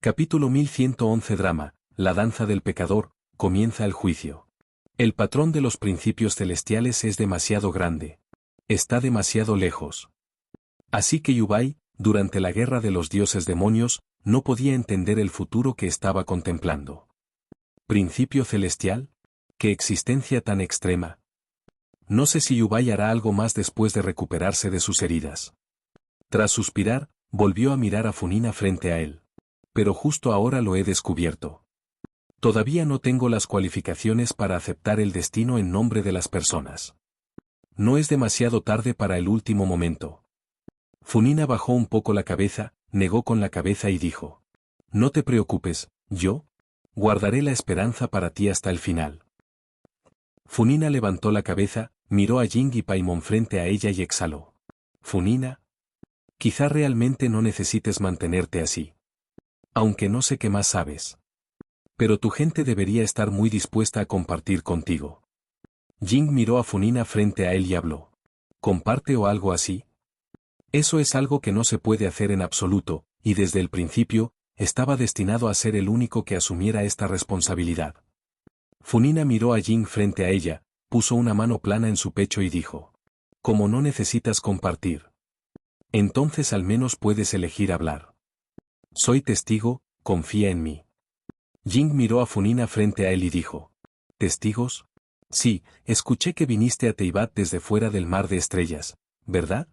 Capítulo 1111 Drama, la danza del pecador, comienza el juicio. El patrón de los principios celestiales es demasiado grande. Está demasiado lejos. Así que Yúbai, durante la guerra de los dioses demonios, no podía entender el futuro que estaba contemplando. ¿Principio celestial? ¿Qué existencia tan extrema? No sé si Yúbai hará algo más después de recuperarse de sus heridas. Tras suspirar, volvió a mirar a Funina frente a él. Pero justo ahora lo he descubierto. Todavía no tengo las cualificaciones para aceptar el destino en nombre de las personas. No es demasiado tarde para el último momento. Funina bajó un poco la cabeza, negó con la cabeza y dijo: No te preocupes, yo guardaré la esperanza para ti hasta el final. Funina levantó la cabeza, miró a Jing y Paimon frente a ella y exhaló. Funina, quizá realmente no necesites mantenerte así. Aunque no sé qué más sabes. Pero tu gente debería estar muy dispuesta a compartir contigo. Jing miró a Funina frente a él y habló. ¿Comparte o algo así? Eso es algo que no se puede hacer en absoluto, y desde el principio, estaba destinado a ser el único que asumiera esta responsabilidad. Funina miró a Jing frente a ella, puso una mano plana en su pecho y dijo: Como no necesitas compartir, entonces al menos puedes elegir hablar. Soy testigo, confía en mí. Jing miró a Funina frente a él y dijo: ¿Testigos? Sí, escuché que viniste a Teyvat desde fuera del mar de estrellas, ¿verdad?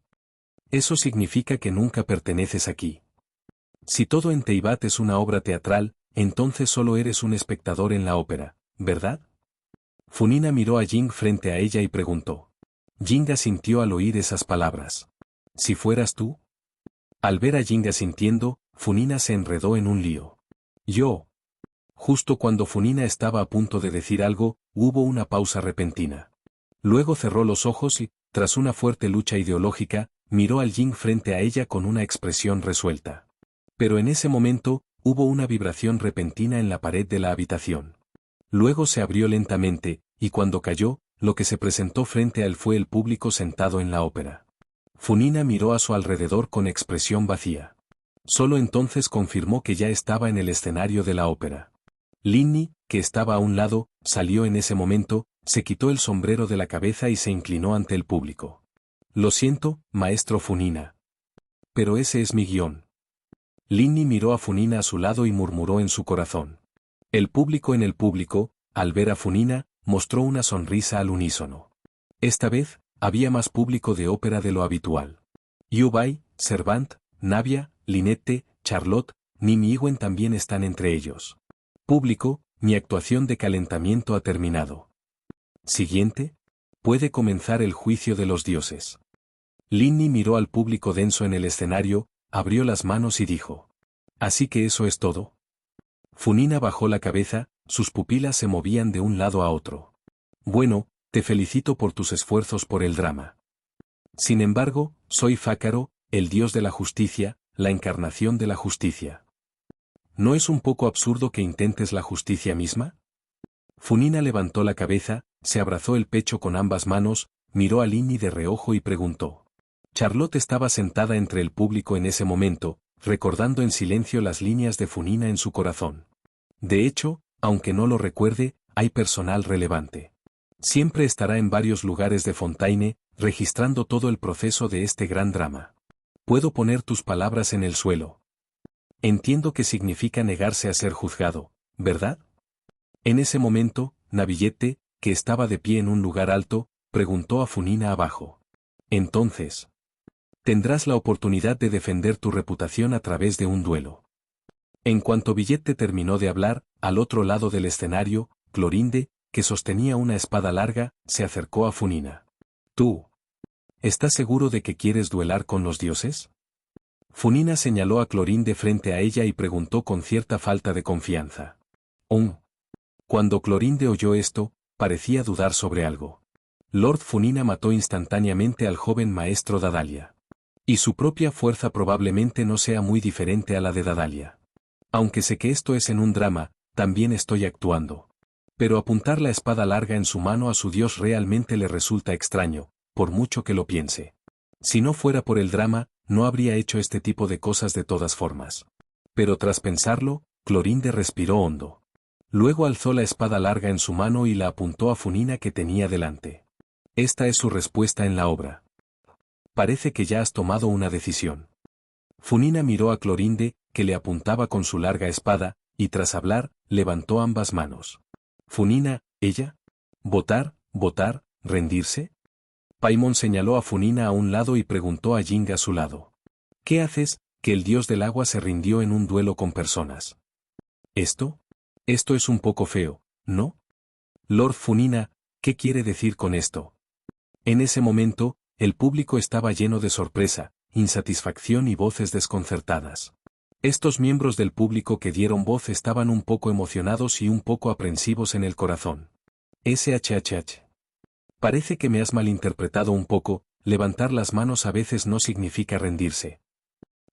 Eso significa que nunca perteneces aquí. Si todo en Teyvat es una obra teatral, entonces solo eres un espectador en la ópera, ¿verdad? Funina miró a Jing frente a ella y preguntó. Jing asintió al oír esas palabras. ¿Si fueras tú? Al ver a Jing asintiendo, Funina se enredó en un lío. Yo. Justo cuando Funina estaba a punto de decir algo, hubo una pausa repentina. Luego cerró los ojos y, tras una fuerte lucha ideológica, miró al Jing frente a ella con una expresión resuelta. Pero en ese momento, hubo una vibración repentina en la pared de la habitación. Luego se abrió lentamente, y cuando cayó, lo que se presentó frente a él fue el público sentado en la ópera. Funina miró a su alrededor con expresión vacía. Solo entonces confirmó que ya estaba en el escenario de la ópera. Linni, que estaba a un lado, salió en ese momento, se quitó el sombrero de la cabeza y se inclinó ante el público. Lo siento, maestro Funina. Pero ese es mi guión. Linni miró a Funina a su lado y murmuró en su corazón. El público en el público, al ver a Funina, mostró una sonrisa al unísono. Esta vez, había más público de ópera de lo habitual. Yúbai, Servant, Navia, Lynette, Charlotte, Nim y Gwen también están entre ellos. Público, mi actuación de calentamiento ha terminado. Siguiente. Puede comenzar el juicio de los dioses. Linni miró al público denso en el escenario, abrió las manos y dijo. ¿Así que eso es todo? Funina bajó la cabeza, sus pupilas se movían de un lado a otro. Bueno, te felicito por tus esfuerzos por el drama. Sin embargo, soy Fácaro, el dios de la justicia, la encarnación de la justicia. ¿No es un poco absurdo que intentes la justicia misma? Funina levantó la cabeza, se abrazó el pecho con ambas manos, miró a Linni de reojo y preguntó. Charlotte estaba sentada entre el público en ese momento, recordando en silencio las líneas de Funina en su corazón. De hecho, aunque no lo recuerde, hay personal relevante. Siempre estará en varios lugares de Fontaine, registrando todo el proceso de este gran drama. Puedo poner tus palabras en el suelo. Entiendo que significa negarse a ser juzgado, ¿verdad? En ese momento, Navillette, que estaba de pie en un lugar alto, preguntó a Funina abajo. Entonces, tendrás la oportunidad de defender tu reputación a través de un duelo. En cuanto Villette terminó de hablar, al otro lado del escenario, Clorinde, que sostenía una espada larga, se acercó a Funina. ¿Tú? ¿Estás seguro de que quieres duelar con los dioses? Funina señaló a Clorinde frente a ella y preguntó con cierta falta de confianza. Cuando Clorinde oyó esto, parecía dudar sobre algo. Lord Funina mató instantáneamente al joven maestro Dadalia. Y su propia fuerza probablemente no sea muy diferente a la de Dadalia. Aunque sé que esto es en un drama, también estoy actuando. Pero apuntar la espada larga en su mano a su dios realmente le resulta extraño, por mucho que lo piense. Si no fuera por el drama, no habría hecho este tipo de cosas de todas formas. Pero tras pensarlo, Clorinde respiró hondo. Luego alzó la espada larga en su mano y la apuntó a Funina que tenía delante. Esta es su respuesta en la obra. Parece que ya has tomado una decisión. Funina miró a Clorinde, que le apuntaba con su larga espada, y tras hablar, levantó ambas manos. Funina, ¿ella? ¿Votar, votar, rendirse? Paimon señaló a Funina a un lado y preguntó a Jing a su lado. ¿Qué haces, que el dios del agua se rindió en un duelo con personas? ¿Esto? Esto es un poco feo, ¿no? Lord Funina, ¿qué quiere decir con esto? En ese momento, el público estaba lleno de sorpresa, insatisfacción y voces desconcertadas. Estos miembros del público que dieron voz estaban un poco emocionados y un poco aprensivos en el corazón. SHHH. Parece que me has malinterpretado un poco, levantar las manos a veces no significa rendirse.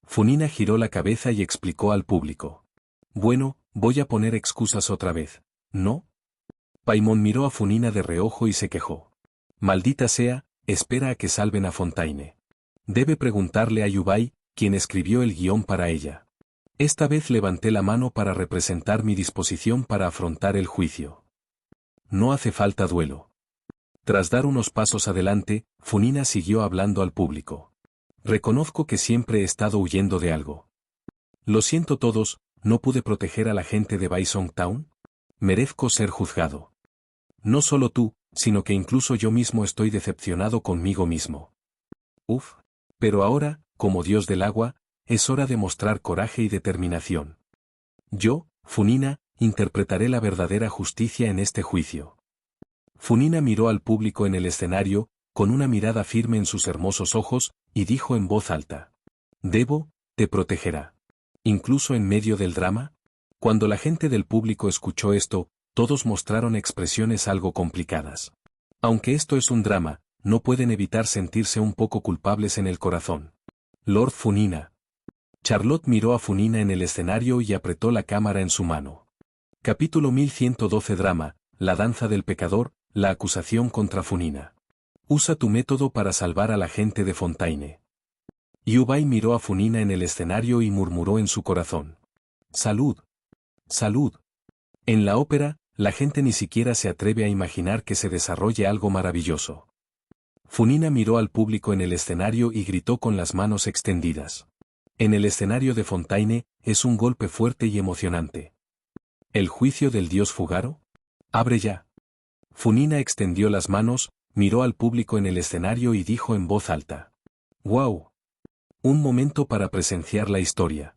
Funina giró la cabeza y explicó al público. Bueno, voy a poner excusas otra vez, ¿no? Paimon miró a Funina de reojo y se quejó. Maldita sea, espera a que salven a Fontaine. Debe preguntarle a Yubai, quien escribió el guión para ella. Esta vez levanté la mano para representar mi disposición para afrontar el juicio. No hace falta duelo. Tras dar unos pasos adelante, Funina siguió hablando al público. Reconozco que siempre he estado huyendo de algo. Lo siento todos, no pude proteger a la gente de Bison Town. Merezco ser juzgado. No solo tú, sino que incluso yo mismo estoy decepcionado conmigo mismo. Uf. Pero ahora, como dios del agua, es hora de mostrar coraje y determinación. Yo, Funina, interpretaré la verdadera justicia en este juicio. Funina miró al público en el escenario, con una mirada firme en sus hermosos ojos, y dijo en voz alta. Debo, te protegerá. Incluso en medio del drama. Cuando la gente del público escuchó esto, todos mostraron expresiones algo complicadas. Aunque esto es un drama, no pueden evitar sentirse un poco culpables en el corazón. Lord Funina. Charlotte miró a Funina en el escenario y apretó la cámara en su mano. Capítulo 1112 Drama, la danza del pecador, la acusación contra Funina. Usa tu método para salvar a la gente de Fontaine. Yubai miró a Funina en el escenario y murmuró en su corazón. Salud. Salud. En la ópera, la gente ni siquiera se atreve a imaginar que se desarrolle algo maravilloso. Funina miró al público en el escenario y gritó con las manos extendidas. En el escenario de Fontaine, es un golpe fuerte y emocionante. ¿El juicio del dios Fugaro? ¡Abre ya! Funina extendió las manos, miró al público en el escenario y dijo en voz alta. ¡Wow! Un momento para presenciar la historia.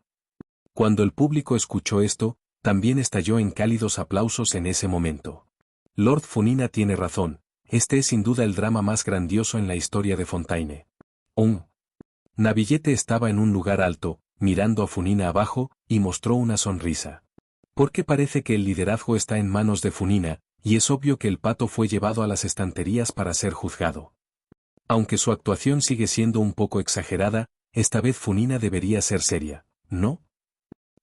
Cuando el público escuchó esto, también estalló en cálidos aplausos en ese momento. Lord Funina tiene razón, este es sin duda el drama más grandioso en la historia de Fontaine. Navillete estaba en un lugar alto, mirando a Funina abajo, y mostró una sonrisa. Porque parece que el liderazgo está en manos de Funina, y es obvio que el pato fue llevado a las estanterías para ser juzgado. Aunque su actuación sigue siendo un poco exagerada, esta vez Funina debería ser seria, ¿no?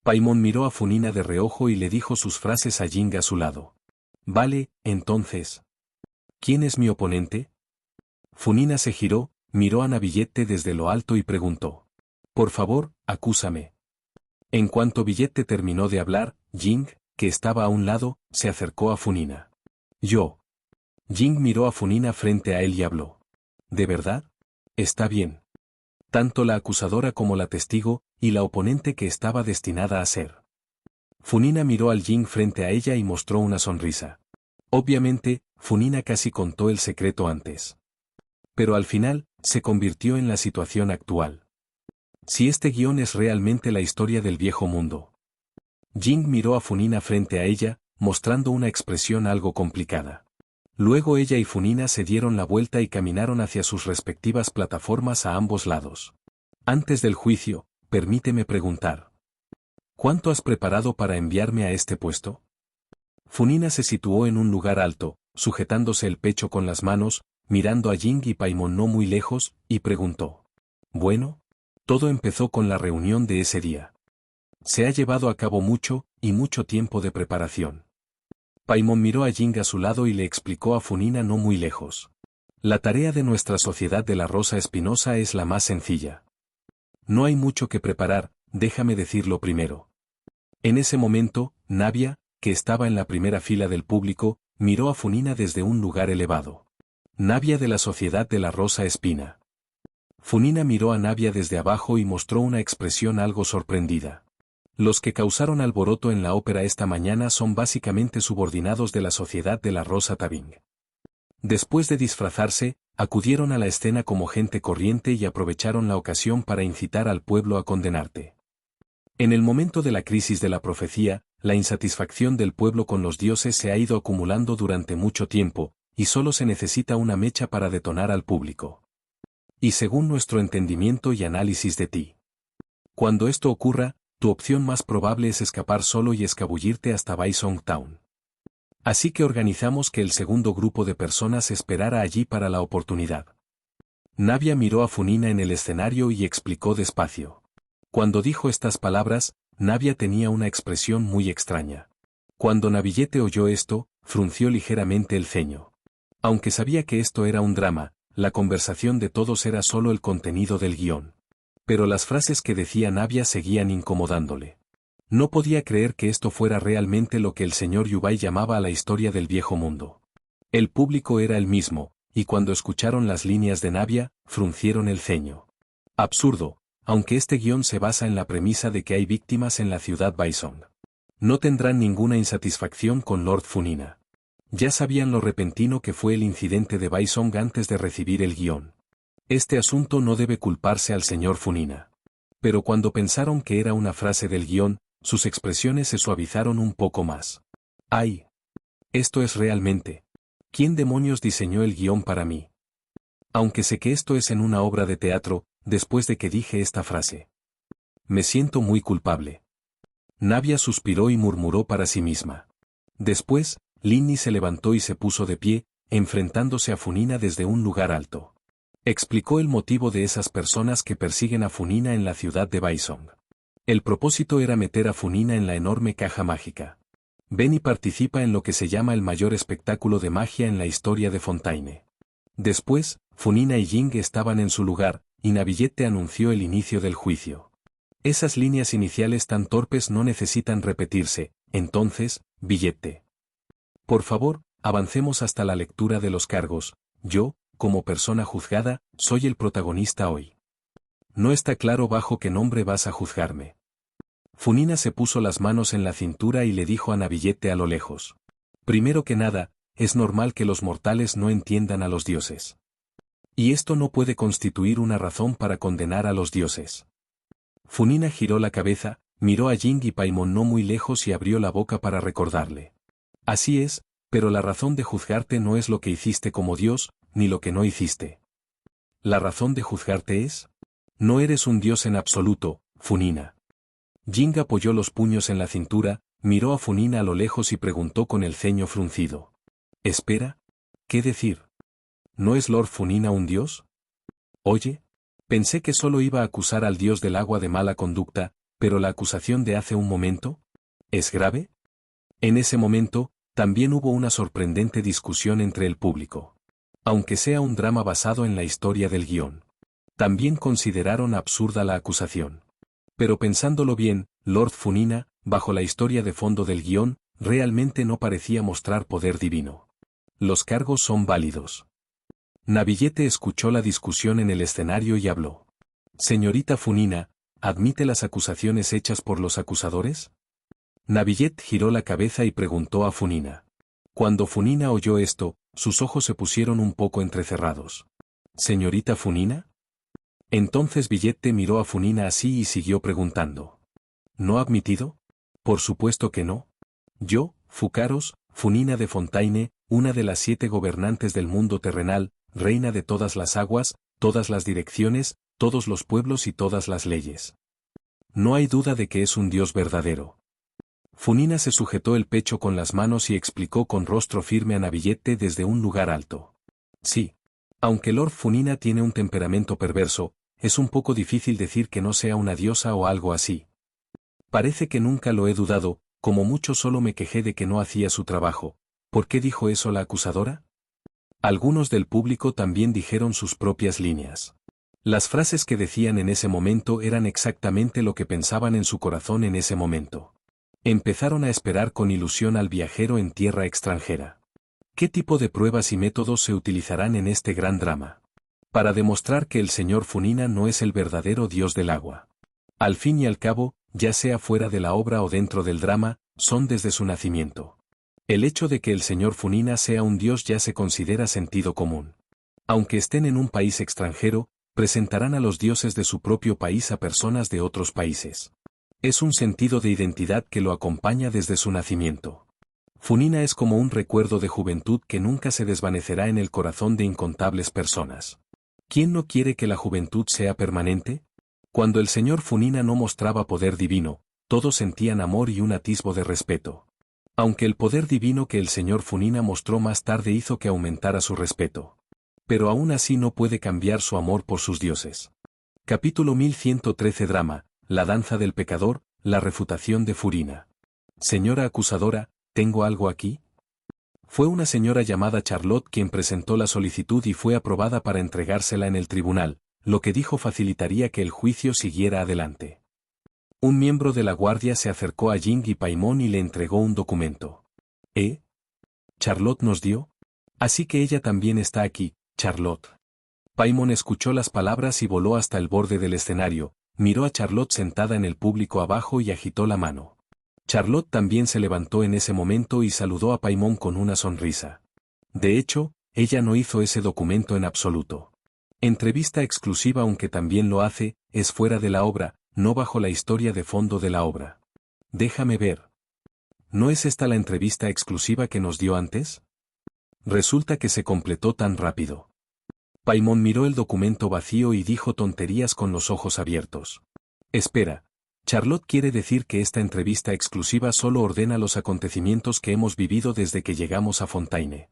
Paimon miró a Funina de reojo y le dijo sus frases a Jing a su lado. Vale, entonces. ¿Quién es mi oponente? Funina se giró, miró a Navillete desde lo alto y preguntó. Por favor, acúsame. En cuanto Villette terminó de hablar, Jing, que estaba a un lado, se acercó a Funina. Yo. Jing miró a Funina frente a él y habló. ¿De verdad? Está bien. Tanto la acusadora como la testigo, y la oponente que estaba destinada a ser. Funina miró al Jing frente a ella y mostró una sonrisa. Obviamente, Funina casi contó el secreto antes. Pero al final, se convirtió en la situación actual. Si este guión es realmente la historia del viejo mundo. Jing miró a Funina frente a ella, mostrando una expresión algo complicada. Luego ella y Funina se dieron la vuelta y caminaron hacia sus respectivas plataformas a ambos lados. Antes del juicio, permíteme preguntar. ¿Cuánto has preparado para enviarme a este puesto? Funina se situó en un lugar alto, sujetándose el pecho con las manos, mirando a Jing y Paimon no muy lejos, y preguntó. Bueno, todo empezó con la reunión de ese día. Se ha llevado a cabo mucho, y mucho tiempo de preparación. Paimon miró a Jing a su lado y le explicó a Funina no muy lejos. La tarea de nuestra sociedad de la Rosa Espinosa es la más sencilla. No hay mucho que preparar, déjame decirlo primero. En ese momento, Navia, que estaba en la primera fila del público, miró a Funina desde un lugar elevado. Navia de la Sociedad de la Rosa Espina. Funina miró a Navia desde abajo y mostró una expresión algo sorprendida. Los que causaron alboroto en la ópera esta mañana son básicamente subordinados de la Sociedad de la Rosa Tabing. Después de disfrazarse, acudieron a la escena como gente corriente y aprovecharon la ocasión para incitar al pueblo a condenarte. En el momento de la crisis de la profecía, la insatisfacción del pueblo con los dioses se ha ido acumulando durante mucho tiempo, y solo se necesita una mecha para detonar al público. Y según nuestro entendimiento y análisis de ti. Cuando esto ocurra, tu opción más probable es escapar solo y escabullirte hasta Baisong Town. Así que organizamos que el segundo grupo de personas esperara allí para la oportunidad. Navia miró a Funina en el escenario y explicó despacio. Cuando dijo estas palabras, Navia tenía una expresión muy extraña. Cuando Navillete oyó esto, frunció ligeramente el ceño. Aunque sabía que esto era un drama, la conversación de todos era solo el contenido del guión. Pero las frases que decía Navia seguían incomodándole. No podía creer que esto fuera realmente lo que el señor Yubai llamaba a la historia del viejo mundo. El público era el mismo, y cuando escucharon las líneas de Navia, fruncieron el ceño. Absurdo, aunque este guión se basa en la premisa de que hay víctimas en la ciudad Baisong. No tendrán ninguna insatisfacción con Lord Funina. Ya sabían lo repentino que fue el incidente de Baisong antes de recibir el guión. Este asunto no debe culparse al señor Funina. Pero cuando pensaron que era una frase del guión, sus expresiones se suavizaron un poco más. ¡Ay! Esto es realmente. ¿Quién demonios diseñó el guión para mí? Aunque sé que esto es en una obra de teatro, después de que dije esta frase. Me siento muy culpable. Navia suspiró y murmuró para sí misma. Después, Linny se levantó y se puso de pie, enfrentándose a Funina desde un lugar alto. Explicó el motivo de esas personas que persiguen a Funina en la ciudad de Baisong. El propósito era meter a Funina en la enorme caja mágica. Ven y participa en lo que se llama el mayor espectáculo de magia en la historia de Fontaine. Después, Funina y Jing estaban en su lugar, y Navillette anunció el inicio del juicio. Esas líneas iniciales tan torpes no necesitan repetirse, entonces, Billete. Por favor, avancemos hasta la lectura de los cargos. Yo, como persona juzgada, soy el protagonista hoy. No está claro bajo qué nombre vas a juzgarme. Funina se puso las manos en la cintura y le dijo a Navillette a lo lejos. Primero que nada, es normal que los mortales no entiendan a los dioses. Y esto no puede constituir una razón para condenar a los dioses. Funina giró la cabeza, miró a Jing y Paimon no muy lejos y abrió la boca para recordarle. Así es, pero la razón de juzgarte no es lo que hiciste como Dios, ni lo que no hiciste. ¿La razón de juzgarte es? No eres un dios en absoluto, Funina. Jing apoyó los puños en la cintura, miró a Funina a lo lejos y preguntó con el ceño fruncido. Espera, ¿qué decir? ¿No es Lord Funina un dios? Oye, pensé que solo iba a acusar al dios del agua de mala conducta, pero la acusación de hace un momento, ¿es grave? En ese momento, también hubo una sorprendente discusión entre el público. Aunque sea un drama basado en la historia del guión. También consideraron absurda la acusación. Pero pensándolo bien, Lord Funina, bajo la historia de fondo del guión, realmente no parecía mostrar poder divino. Los cargos son válidos. Navillette escuchó la discusión en el escenario y habló. Señorita Funina, ¿admite las acusaciones hechas por los acusadores? Navillette giró la cabeza y preguntó a Funina. Cuando Funina oyó esto, sus ojos se pusieron un poco entrecerrados. ¿Señorita Funina? Entonces Billete miró a Funina así y siguió preguntando. ¿No ha admitido? Por supuesto que no. Yo, Fucaros, Funina de Fontaine, una de las 7 gobernantes del mundo terrenal, reina de todas las aguas, todas las direcciones, todos los pueblos y todas las leyes. No hay duda de que es un dios verdadero. Funina se sujetó el pecho con las manos y explicó con rostro firme a Navillette desde un lugar alto. Sí. Aunque Lord Funina tiene un temperamento perverso, es un poco difícil decir que no sea una diosa o algo así. Parece que nunca lo he dudado, como mucho solo me quejé de que no hacía su trabajo. ¿Por qué dijo eso la acusadora? Algunos del público también dijeron sus propias líneas. Las frases que decían en ese momento eran exactamente lo que pensaban en su corazón en ese momento. Empezaron a esperar con ilusión al viajero en tierra extranjera. ¿Qué tipo de pruebas y métodos se utilizarán en este gran drama? Para demostrar que el señor Funina no es el verdadero dios del agua. Al fin y al cabo, ya sea fuera de la obra o dentro del drama, son desde su nacimiento. El hecho de que el señor Funina sea un dios ya se considera sentido común. Aunque estén en un país extranjero, presentarán a los dioses de su propio país a personas de otros países. Es un sentido de identidad que lo acompaña desde su nacimiento. Funina es como un recuerdo de juventud que nunca se desvanecerá en el corazón de incontables personas. ¿Quién no quiere que la juventud sea permanente? Cuando el señor Funina no mostraba poder divino, todos sentían amor y un atisbo de respeto. Aunque el poder divino que el señor Funina mostró más tarde hizo que aumentara su respeto. Pero aún así no puede cambiar su amor por sus dioses. Capítulo 1113 Drama, la danza del pecador, la refutación de Funina. Señora acusadora, ¿tengo algo aquí? Fue una señora llamada Charlotte quien presentó la solicitud y fue aprobada para entregársela en el tribunal, lo que dijo facilitaría que el juicio siguiera adelante. Un miembro de la guardia se acercó a Ying y Paimon y le entregó un documento. ¿Charlotte nos dio? Así que ella también está aquí, Charlotte. Paimon escuchó las palabras y voló hasta el borde del escenario, miró a Charlotte sentada en el público abajo y agitó la mano. Charlotte también se levantó en ese momento y saludó a Paimon con una sonrisa. De hecho, ella no hizo ese documento en absoluto. Entrevista exclusiva aunque también lo hace, es fuera de la obra, no bajo la historia de fondo de la obra. Déjame ver. ¿No es esta la entrevista exclusiva que nos dio antes? Resulta que se completó tan rápido. Paimon miró el documento vacío y dijo tonterías con los ojos abiertos. Espera, Charlotte quiere decir que esta entrevista exclusiva solo ordena los acontecimientos que hemos vivido desde que llegamos a Fontaine.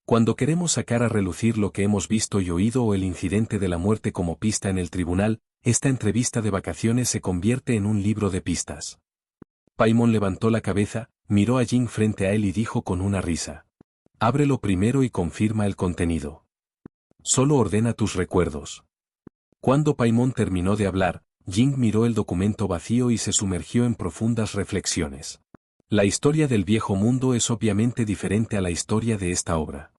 Cuando queremos sacar a relucir lo que hemos visto y oído o el incidente de la muerte como pista en el tribunal, esta entrevista de vacaciones se convierte en un libro de pistas. Paimon levantó la cabeza, miró a Jing frente a él y dijo con una risa. Ábrelo primero y confirma el contenido. Solo ordena tus recuerdos. Cuando Paimon terminó de hablar, Jing miró el documento vacío y se sumergió en profundas reflexiones. La historia del viejo mundo es obviamente diferente a la historia de esta obra.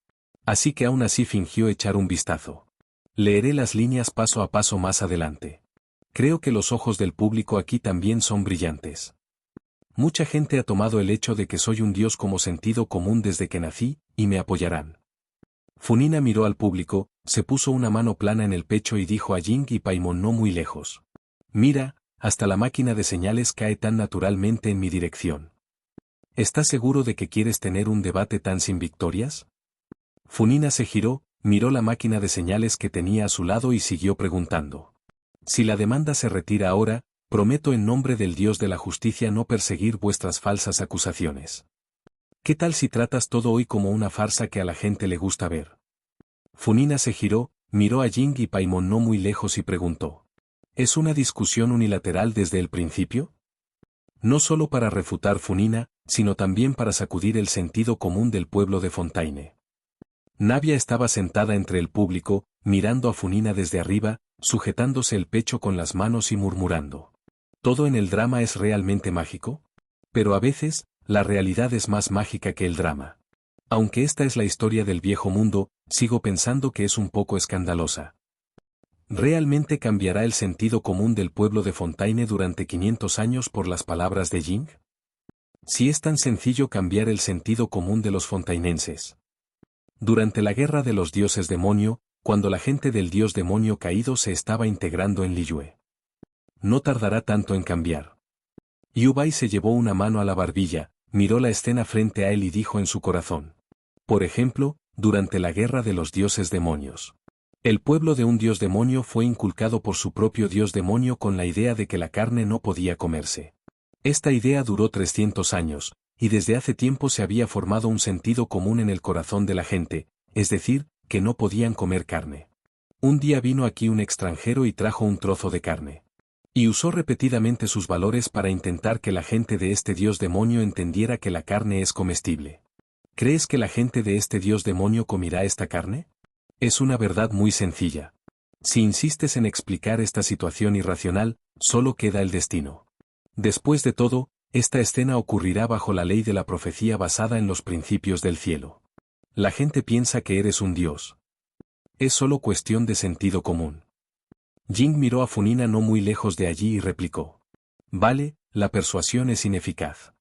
Así que aún así fingió echar un vistazo. Leeré las líneas paso a paso más adelante. Creo que los ojos del público aquí también son brillantes. Mucha gente ha tomado el hecho de que soy un dios como sentido común desde que nací, y me apoyarán. Funina miró al público, se puso una mano plana en el pecho y dijo a Jing y Paimon no muy lejos. Mira, hasta la máquina de señales cae tan naturalmente en mi dirección. ¿Estás seguro de que quieres tener un debate tan sin victorias? Funina se giró, miró la máquina de señales que tenía a su lado y siguió preguntando. Si la demanda se retira ahora, prometo en nombre del Dios de la justicia no perseguir vuestras falsas acusaciones. ¿Qué tal si tratas todo hoy como una farsa que a la gente le gusta ver? Funina se giró, miró a Jing y Paimon no muy lejos y preguntó. ¿Es una discusión unilateral desde el principio? No solo para refutar Funina, sino también para sacudir el sentido común del pueblo de Fontaine. Navia estaba sentada entre el público, mirando a Funina desde arriba, sujetándose el pecho con las manos y murmurando. ¿Todo en el drama es realmente mágico? Pero a veces, la realidad es más mágica que el drama. Aunque esta es la historia del viejo mundo, sigo pensando que es un poco escandalosa. ¿Realmente cambiará el sentido común del pueblo de Fontaine durante 500 años por las palabras de Jing? Si es tan sencillo cambiar el sentido común de los fontainenses. Durante la guerra de los dioses demonio, cuando la gente del dios demonio caído se estaba integrando en Liyue. No tardará tanto en cambiar. Yubai se llevó una mano a la barbilla, miró la escena frente a él y dijo en su corazón. Por ejemplo, durante la guerra de los dioses demonios. El pueblo de un dios demonio fue inculcado por su propio dios demonio con la idea de que la carne no podía comerse. Esta idea duró 300 años, y desde hace tiempo se había formado un sentido común en el corazón de la gente, es decir, que no podían comer carne. Un día vino aquí un extranjero y trajo un trozo de carne. Y usó repetidamente sus valores para intentar que la gente de este dios demonio entendiera que la carne es comestible. ¿Crees que la gente de este dios demonio comerá esta carne? Es una verdad muy sencilla. Si insistes en explicar esta situación irracional, solo queda el destino. Después de todo, esta escena ocurrirá bajo la ley de la profecía basada en los principios del cielo. La gente piensa que eres un dios. Es solo cuestión de sentido común. Jing miró a Funina no muy lejos de allí y replicó. Vale, la persuasión es ineficaz.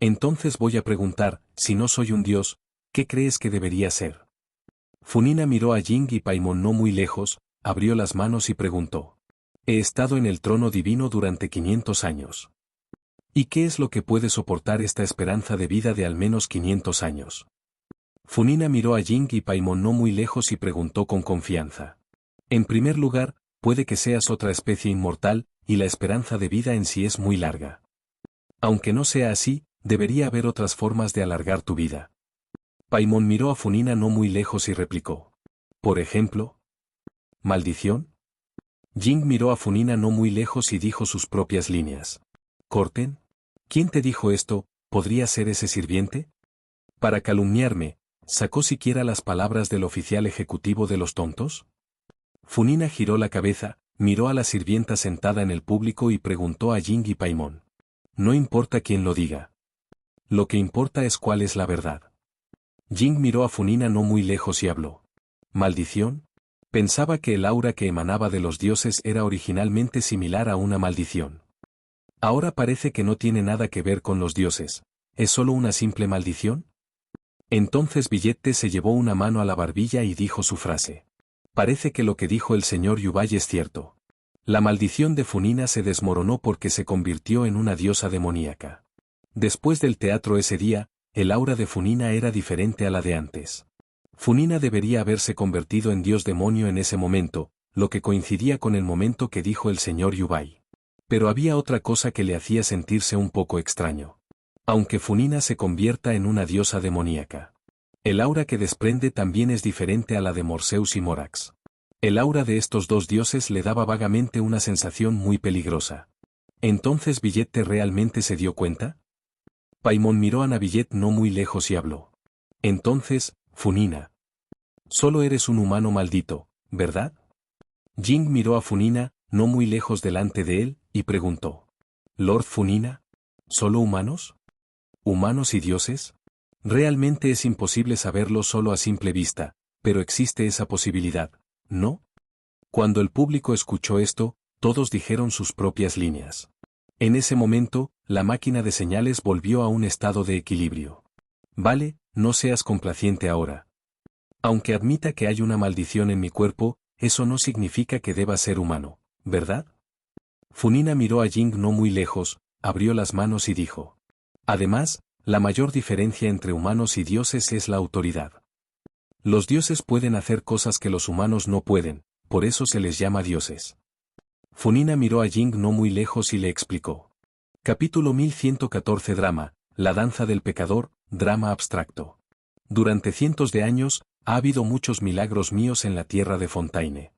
Entonces voy a preguntar, si no soy un dios, ¿qué crees que debería ser? Funina miró a Jing y Paimon no muy lejos, abrió las manos y preguntó. He estado en el trono divino durante 500 años. ¿Y qué es lo que puede soportar esta esperanza de vida de al menos 500 años? Funina miró a Jing y Paimon no muy lejos y preguntó con confianza. En primer lugar, puede que seas otra especie inmortal, y la esperanza de vida en sí es muy larga. Aunque no sea así, debería haber otras formas de alargar tu vida. Paimon miró a Funina no muy lejos y replicó. Por ejemplo, ¿maldición? Jing miró a Funina no muy lejos y dijo sus propias líneas. ¿Corten? ¿Quién te dijo esto? ¿Podría ser ese sirviente? Para calumniarme, ¿sacó siquiera las palabras del oficial ejecutivo de los tontos? Funina giró la cabeza, miró a la sirvienta sentada en el público y preguntó a Jing y Paimon. No importa quién lo diga. Lo que importa es cuál es la verdad. Jing miró a Funina no muy lejos y habló. ¿Maldición? Pensaba que el aura que emanaba de los dioses era originalmente similar a una maldición. Ahora parece que no tiene nada que ver con los dioses. ¿Es solo una simple maldición? Entonces Billete se llevó una mano a la barbilla y dijo su frase. Parece que lo que dijo el señor Yubay es cierto. La maldición de Funina se desmoronó porque se convirtió en una diosa demoníaca. Después del teatro ese día, el aura de Funina era diferente a la de antes. Funina debería haberse convertido en dios demonio en ese momento, lo que coincidía con el momento que dijo el señor Yubay. Pero había otra cosa que le hacía sentirse un poco extraño. Aunque Funina se convierta en una diosa demoníaca, el aura que desprende también es diferente a la de Morseus y Morax. El aura de estos dos dioses le daba vagamente una sensación muy peligrosa. ¿Entonces Billete realmente se dio cuenta? Paimon miró a Navillet no muy lejos y habló. Entonces, Funina. Solo eres un humano maldito, ¿verdad? Jing miró a Funina, no muy lejos delante de él, y preguntó. Lord Funina, ¿solo humanos? ¿Humanos y dioses? Realmente es imposible saberlo solo a simple vista, pero existe esa posibilidad, ¿no? Cuando el público escuchó esto, todos dijeron sus propias líneas. En ese momento, la máquina de señales volvió a un estado de equilibrio. Vale, no seas complaciente ahora. Aunque admita que hay una maldición en mi cuerpo, eso no significa que deba ser humano, ¿verdad? Funina miró a Jing no muy lejos, abrió las manos y dijo. Además, la mayor diferencia entre humanos y dioses es la autoridad. Los dioses pueden hacer cosas que los humanos no pueden, por eso se les llama dioses. Funina miró a Jing no muy lejos y le explicó. Capítulo 1114 Drama, la danza del pecador, drama abstracto. Durante cientos de años, ha habido muchos milagros míos en la tierra de Fontaine.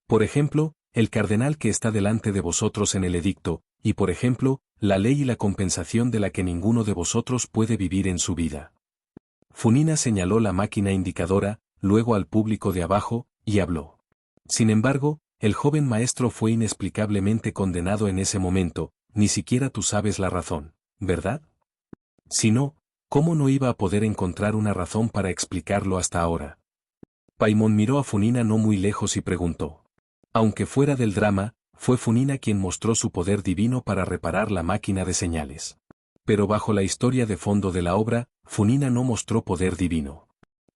Por ejemplo, el cardenal que está delante de vosotros en el edicto, y por ejemplo, la ley y la compensación de la que ninguno de vosotros puede vivir en su vida. Funina señaló la máquina indicadora, luego al público de abajo, y habló. Sin embargo, el joven maestro fue inexplicablemente condenado en ese momento, ni siquiera tú sabes la razón, ¿verdad? Si no, ¿cómo no iba a poder encontrar una razón para explicarlo hasta ahora? Paimon miró a Funina no muy lejos y preguntó. Aunque fuera del drama, fue Funina quien mostró su poder divino para reparar la máquina de señales. Pero bajo la historia de fondo de la obra, Funina no mostró poder divino.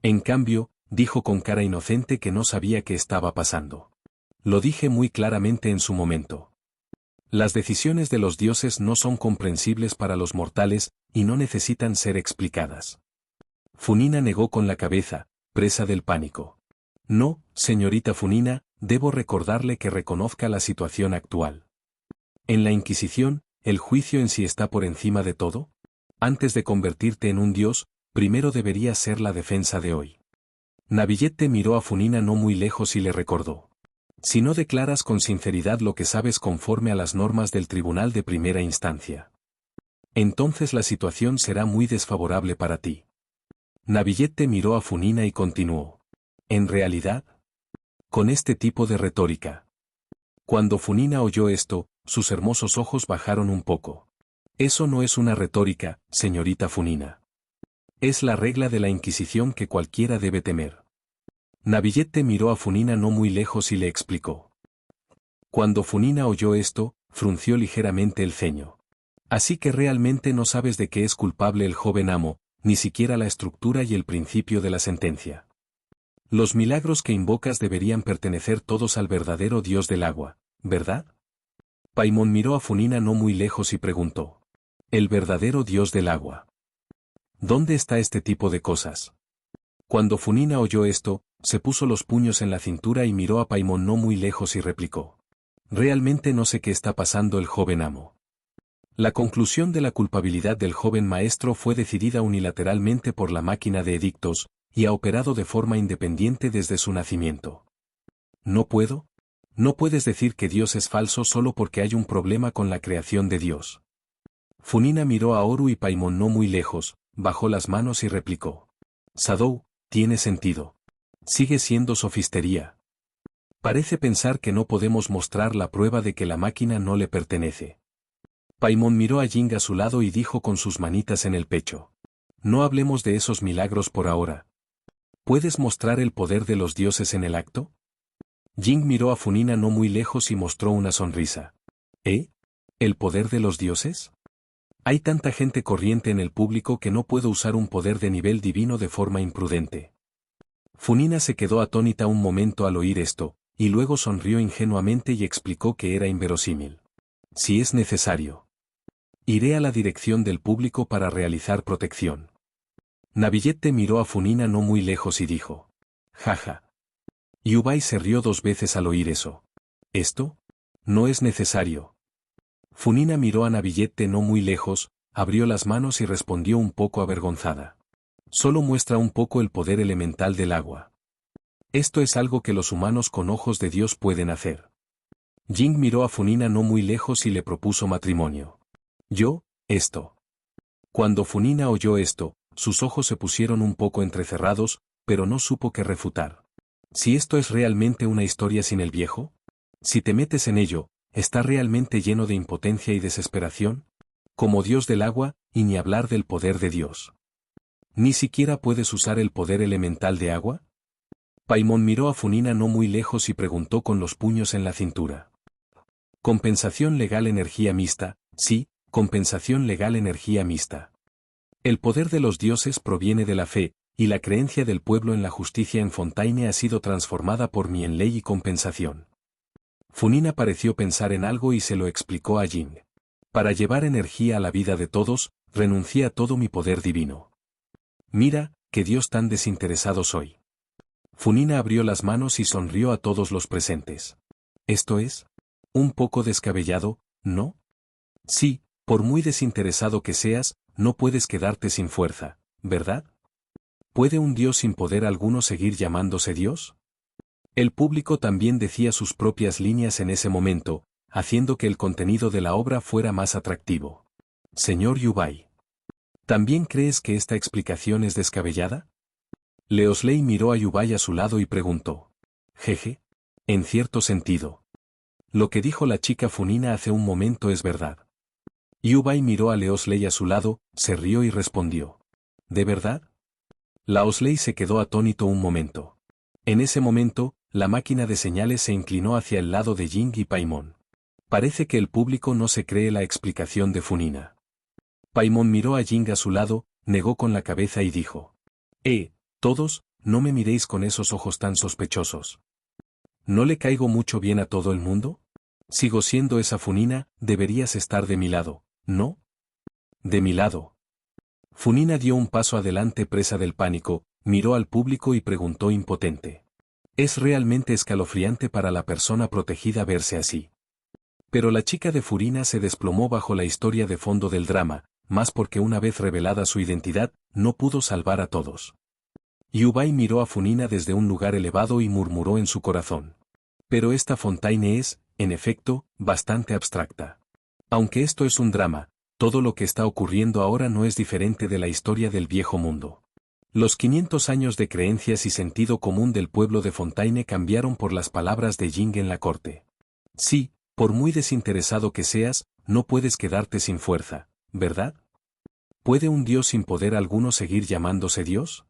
En cambio, dijo con cara inocente que no sabía qué estaba pasando. Lo dije muy claramente en su momento. Las decisiones de los dioses no son comprensibles para los mortales, y no necesitan ser explicadas. Funina negó con la cabeza, presa del pánico. No, señorita Funina, debo recordarle que reconozca la situación actual. En la Inquisición, ¿el juicio en sí está por encima de todo? Antes de convertirte en un dios, primero debería ser la defensa de hoy. Navillette miró a Funina no muy lejos y le recordó. Si no declaras con sinceridad lo que sabes conforme a las normas del tribunal de primera instancia, entonces la situación será muy desfavorable para ti. Navillette miró a Funina y continuó. ¿En realidad? Con este tipo de retórica. Cuando Funina oyó esto, sus hermosos ojos bajaron un poco. Eso no es una retórica, señorita Funina. Es la regla de la Inquisición que cualquiera debe temer. Navillette miró a Funina no muy lejos y le explicó. Cuando Funina oyó esto, frunció ligeramente el ceño. Así que realmente no sabes de qué es culpable el joven amo, ni siquiera la estructura y el principio de la sentencia. Los milagros que invocas deberían pertenecer todos al verdadero Dios del agua, ¿verdad? Paimon miró a Funina no muy lejos y preguntó. El verdadero Dios del agua. ¿Dónde está este tipo de cosas? Cuando Funina oyó esto, se puso los puños en la cintura y miró a Paimon no muy lejos y replicó. Realmente no sé qué está pasando el joven amo. La conclusión de la culpabilidad del joven maestro fue decidida unilateralmente por la máquina de edictos, y ha operado de forma independiente desde su nacimiento. ¿No puedo? No puedes decir que Dios es falso solo porque hay un problema con la creación de Dios. Funina miró a Oru y Paimon no muy lejos, bajó las manos y replicó. Sadou, tiene sentido. Sigue siendo sofistería. Parece pensar que no podemos mostrar la prueba de que la máquina no le pertenece. Paimon miró a Jing a su lado y dijo con sus manitas en el pecho. No hablemos de esos milagros por ahora. ¿Puedes mostrar el poder de los dioses en el acto? Jing miró a Funina no muy lejos y mostró una sonrisa. ¿Eh? ¿El poder de los dioses? Hay tanta gente corriente en el público que no puedo usar un poder de nivel divino de forma imprudente. Funina se quedó atónita un momento al oír esto, y luego sonrió ingenuamente y explicó que era inverosímil. Si es necesario. Iré a la dirección del público para realizar protección. Navillette miró a Funina no muy lejos y dijo. Jaja. Yubai se rió 2 veces al oír eso. ¿Esto? No es necesario. Funina miró a Navillette no muy lejos, abrió las manos y respondió un poco avergonzada. Solo muestra un poco el poder elemental del agua. Esto es algo que los humanos con ojos de Dios pueden hacer. Jing miró a Funina no muy lejos y le propuso matrimonio. Yo, esto. Cuando Funina oyó esto, sus ojos se pusieron un poco entrecerrados, pero no supo qué refutar. Si esto es realmente una historia sin el viejo, si te metes en ello, ¿está realmente lleno de impotencia y desesperación? Como Dios del agua, y ni hablar del poder de Dios. ¿Ni siquiera puedes usar el poder elemental de agua? Paimon miró a Funina no muy lejos y preguntó con los puños en la cintura. Compensación legal energía mixta, sí, compensación legal energía mixta. El poder de los dioses proviene de la fe, y la creencia del pueblo en la justicia en Fontaine ha sido transformada por mí en ley y compensación. Funina pareció pensar en algo y se lo explicó a Jing. Para llevar energía a la vida de todos, renuncié a todo mi poder divino. Mira, qué Dios tan desinteresado soy. Funina abrió las manos y sonrió a todos los presentes. ¿Esto es? Un poco descabellado, ¿no? Sí, por muy desinteresado que seas, no puedes quedarte sin fuerza, ¿verdad? ¿Puede un Dios sin poder alguno seguir llamándose Dios? El público también decía sus propias líneas en ese momento, haciendo que el contenido de la obra fuera más atractivo. Señor Yubai. ¿También crees que esta explicación es descabellada? Leosley miró a Yubai a su lado y preguntó. Jeje. En cierto sentido. Lo que dijo la chica Funina hace un momento es verdad. Yubai miró a Leosley a su lado, se rió y respondió. ¿De verdad? Leosley se quedó atónito un momento. En ese momento, la máquina de señales se inclinó hacia el lado de Jing y Paimon. Parece que el público no se cree la explicación de Funina. Paimon miró a Jing a su lado, negó con la cabeza y dijo. Todos, no me miréis con esos ojos tan sospechosos. ¿No le caigo mucho bien a todo el mundo? Sigo siendo esa Funina, deberías estar de mi lado, ¿no? De mi lado. Funina dio un paso adelante presa del pánico, miró al público y preguntó impotente. Es realmente escalofriante para la persona protegida verse así. Pero la chica de Furina se desplomó bajo la historia de fondo del drama, más porque una vez revelada su identidad, no pudo salvar a todos. Yubai miró a Funina desde un lugar elevado y murmuró en su corazón. Pero esta Fontaine es, en efecto, bastante abstracta. Aunque esto es un drama, todo lo que está ocurriendo ahora no es diferente de la historia del viejo mundo. Los 500 años de creencias y sentido común del pueblo de Fontaine cambiaron por las palabras de Jing en la corte. Sí, por muy desinteresado que seas, no puedes quedarte sin fuerza, ¿verdad? ¿Puede un Dios sin poder alguno seguir llamándose Dios?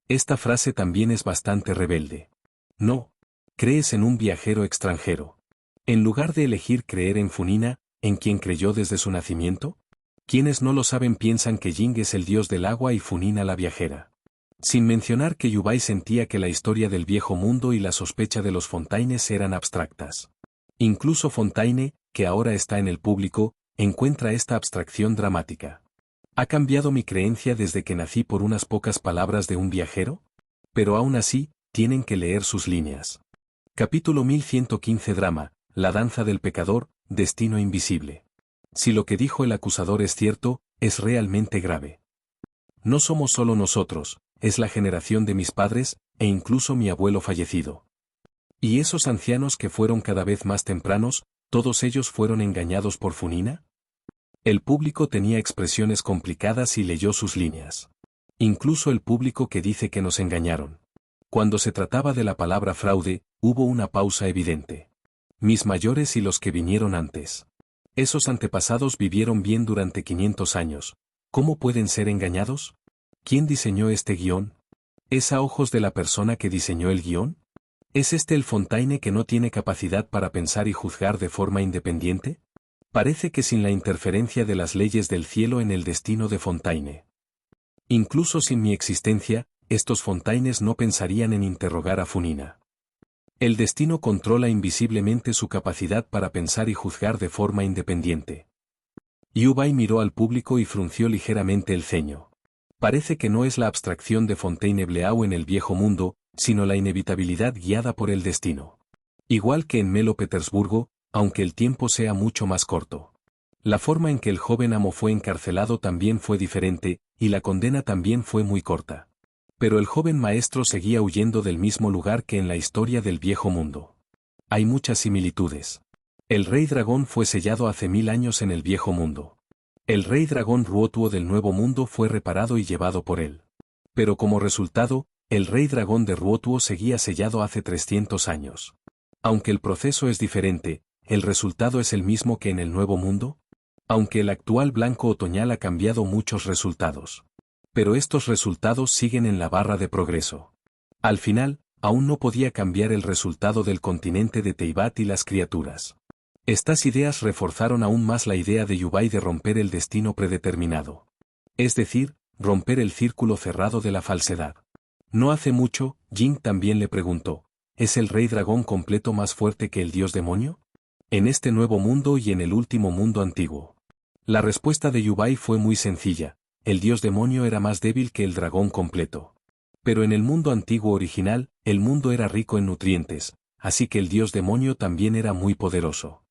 Esta frase también es bastante rebelde. No. Crees en un viajero extranjero. En lugar de elegir creer en Funina, en quien creyó desde su nacimiento. Quienes no lo saben piensan que Jing es el dios del agua y Funina la viajera. Sin mencionar que Yubai sentía que la historia del viejo mundo y la sospecha de los Fontaines eran abstractas. Incluso Fontaine, que ahora está en el público, encuentra esta abstracción dramática. ¿Ha cambiado mi creencia desde que nací por unas pocas palabras de un viajero? Pero aún así, tienen que leer sus líneas. Capítulo 1115 Drama, la danza del pecador, destino invisible. Si lo que dijo el acusador es cierto, es realmente grave. No somos solo nosotros, es la generación de mis padres, e incluso mi abuelo fallecido. ¿Y esos ancianos que fueron cada vez más tempranos, todos ellos fueron engañados por Funina? El público tenía expresiones complicadas y leyó sus líneas. Incluso el público que dice que nos engañaron. Cuando se trataba de la palabra fraude, hubo una pausa evidente. Mis mayores y los que vinieron antes. Esos antepasados vivieron bien durante 500 años. ¿Cómo pueden ser engañados? ¿Quién diseñó este guión? ¿Es a ojos de la persona que diseñó el guión? ¿Es este el Fontaine que no tiene capacidad para pensar y juzgar de forma independiente? Parece que sin la interferencia de las leyes del cielo en el destino de Fontaine. Incluso sin mi existencia, estos Fontaines no pensarían en interrogar a Funina. El destino controla invisiblemente su capacidad para pensar y juzgar de forma independiente. Yubai miró al público y frunció ligeramente el ceño. Parece que no es la abstracción de Fontainebleau en el viejo mundo, sino la inevitabilidad guiada por el destino. Igual que en Melo Petersburgo, aunque el tiempo sea mucho más corto. La forma en que el joven amo fue encarcelado también fue diferente, y la condena también fue muy corta. Pero el joven maestro seguía huyendo del mismo lugar que en la historia del viejo mundo. Hay muchas similitudes. El rey dragón fue sellado hace 1000 años en el viejo mundo. El rey dragón Ruotuo del nuevo mundo fue reparado y llevado por él. Pero como resultado, el rey dragón de Ruotuo seguía sellado hace 300 años. Aunque el proceso es diferente, ¿el resultado es el mismo que en el nuevo mundo? Aunque el actual blanco otoñal ha cambiado muchos resultados. Pero estos resultados siguen en la barra de progreso. Al final, aún no podía cambiar el resultado del continente de Teyvat y las criaturas. Estas ideas reforzaron aún más la idea de Yubai de romper el destino predeterminado. Es decir, romper el círculo cerrado de la falsedad. No hace mucho, Jing también le preguntó, ¿es el rey dragón completo más fuerte que el dios demonio? En este nuevo mundo y en el último mundo antiguo. La respuesta de Yubai fue muy sencilla. El dios demonio era más débil que el dragón completo. Pero en el mundo antiguo original, el mundo era rico en nutrientes, así que el dios demonio también era muy poderoso.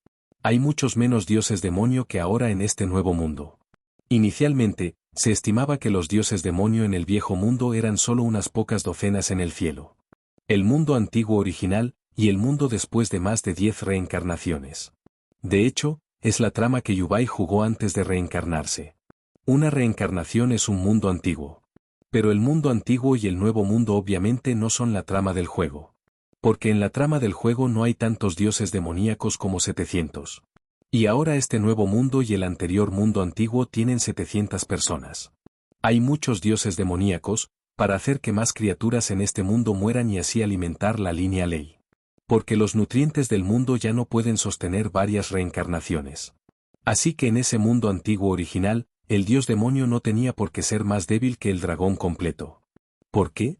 Hay muchos menos dioses demonio que ahora en este nuevo mundo. Inicialmente, se estimaba que los dioses demonio en el viejo mundo eran solo unas pocas docenas en el cielo. El mundo antiguo original, y el mundo después de más de 10 reencarnaciones. De hecho, es la trama que Yubai jugó antes de reencarnarse. Una reencarnación es un mundo antiguo. Pero el mundo antiguo y el nuevo mundo obviamente no son la trama del juego. Porque en la trama del juego no hay tantos dioses demoníacos como 700. Y ahora este nuevo mundo y el anterior mundo antiguo tienen 700 personas. Hay muchos dioses demoníacos, para hacer que más criaturas en este mundo mueran y así alimentar la línea ley. Porque los nutrientes del mundo ya no pueden sostener varias reencarnaciones. Así que en ese mundo antiguo original, el dios demonio no tenía por qué ser más débil que el dragón completo. ¿Por qué?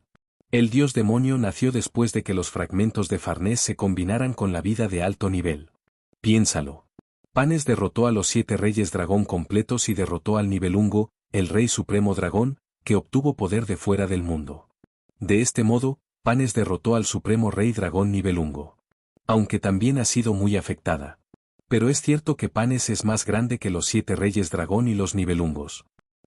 El dios demonio nació después de que los fragmentos de Farnés se combinaran con la vida de alto nivel. Piénsalo. Panes derrotó a los 7 reyes dragón completos y derrotó al Nibelungo, el rey supremo dragón, que obtuvo poder de fuera del mundo. De este modo, Panes derrotó al supremo rey dragón Nibelungo. Aunque también ha sido muy afectada. Pero es cierto que Panes es más grande que los 7 reyes dragón y los Nibelungos.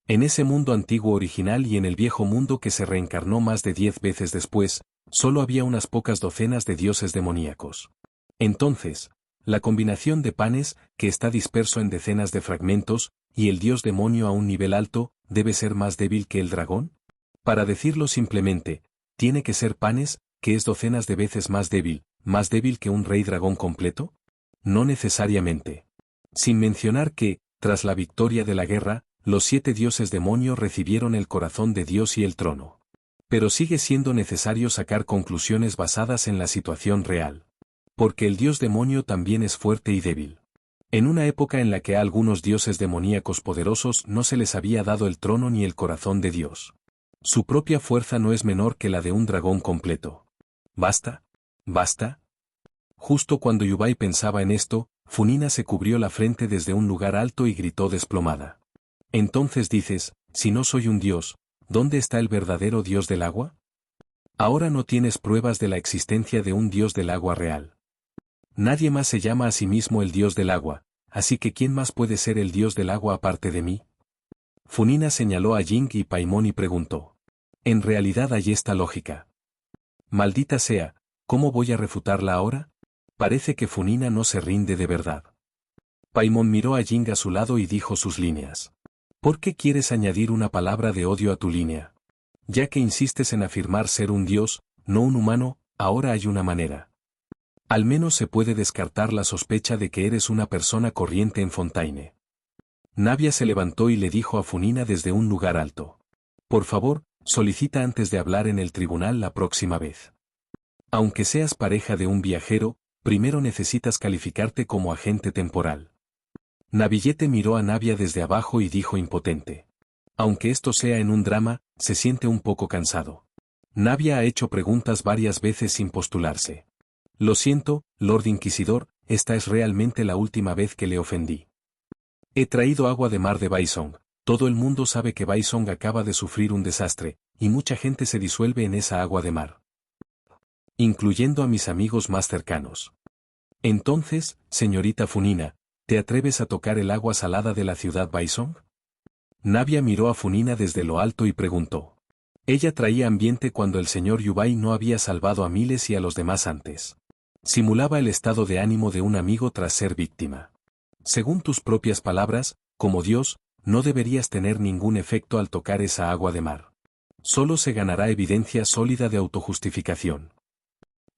En ese mundo antiguo original y en el viejo mundo que se reencarnó más de 10 veces después, solo había unas pocas docenas de dioses demoníacos. Entonces, la combinación de Panes, que está disperso en decenas de fragmentos, y el dios demonio a un nivel alto, ¿debe ser más débil que el dragón? Para decirlo simplemente, ¿tiene que ser Panes, que es docenas de veces más débil que un rey dragón completo? No necesariamente. Sin mencionar que, tras la victoria de la guerra, los 7 dioses demonio recibieron el corazón de Dios y el trono. Pero sigue siendo necesario sacar conclusiones basadas en la situación real. Porque el dios demonio también es fuerte y débil. En una época en la que a algunos dioses demoníacos poderosos no se les había dado el trono ni el corazón de Dios. Su propia fuerza no es menor que la de un dragón completo. ¿Basta? ¿Basta? Justo cuando Yubai pensaba en esto, Funina se cubrió la frente desde un lugar alto y gritó desplomada. Entonces dices, si no soy un dios, ¿dónde está el verdadero dios del agua? Ahora no tienes pruebas de la existencia de un dios del agua real. Nadie más se llama a sí mismo el dios del agua, así que ¿quién más puede ser el dios del agua aparte de mí? Funina señaló a Jing y Paimon y preguntó. En realidad hay esta lógica. Maldita sea, ¿cómo voy a refutarla ahora? Parece que Funina no se rinde de verdad. Paimon miró a Jing a su lado y dijo sus líneas. ¿Por qué quieres añadir una palabra de odio a tu línea? Ya que insistes en afirmar ser un dios, no un humano, ahora hay una manera. Al menos se puede descartar la sospecha de que eres una persona corriente en Fontaine. Navia se levantó y le dijo a Funina desde un lugar alto. Por favor, solicita antes de hablar en el tribunal la próxima vez. Aunque seas pareja de un viajero, primero necesitas calificarte como agente temporal. Navillete miró a Navia desde abajo y dijo impotente. Aunque esto sea en un drama, se siente un poco cansado. Navia ha hecho preguntas varias veces sin postularse. Lo siento, Lord Inquisidor, esta es realmente la última vez que le ofendí. He traído agua de mar de Baisong. Todo el mundo sabe que Baisong acaba de sufrir un desastre, y mucha gente se disuelve en esa agua de mar. Incluyendo a mis amigos más cercanos. Entonces, señorita Funina, ¿te atreves a tocar el agua salada de la ciudad Baisong? Navia miró a Funina desde lo alto y preguntó. Ella traía ambiente cuando el señor Yubai no había salvado a miles y a los demás antes. Simulaba el estado de ánimo de un amigo tras ser víctima. Según tus propias palabras, como Dios, no deberías tener ningún efecto al tocar esa agua de mar. Solo se ganará evidencia sólida de autojustificación.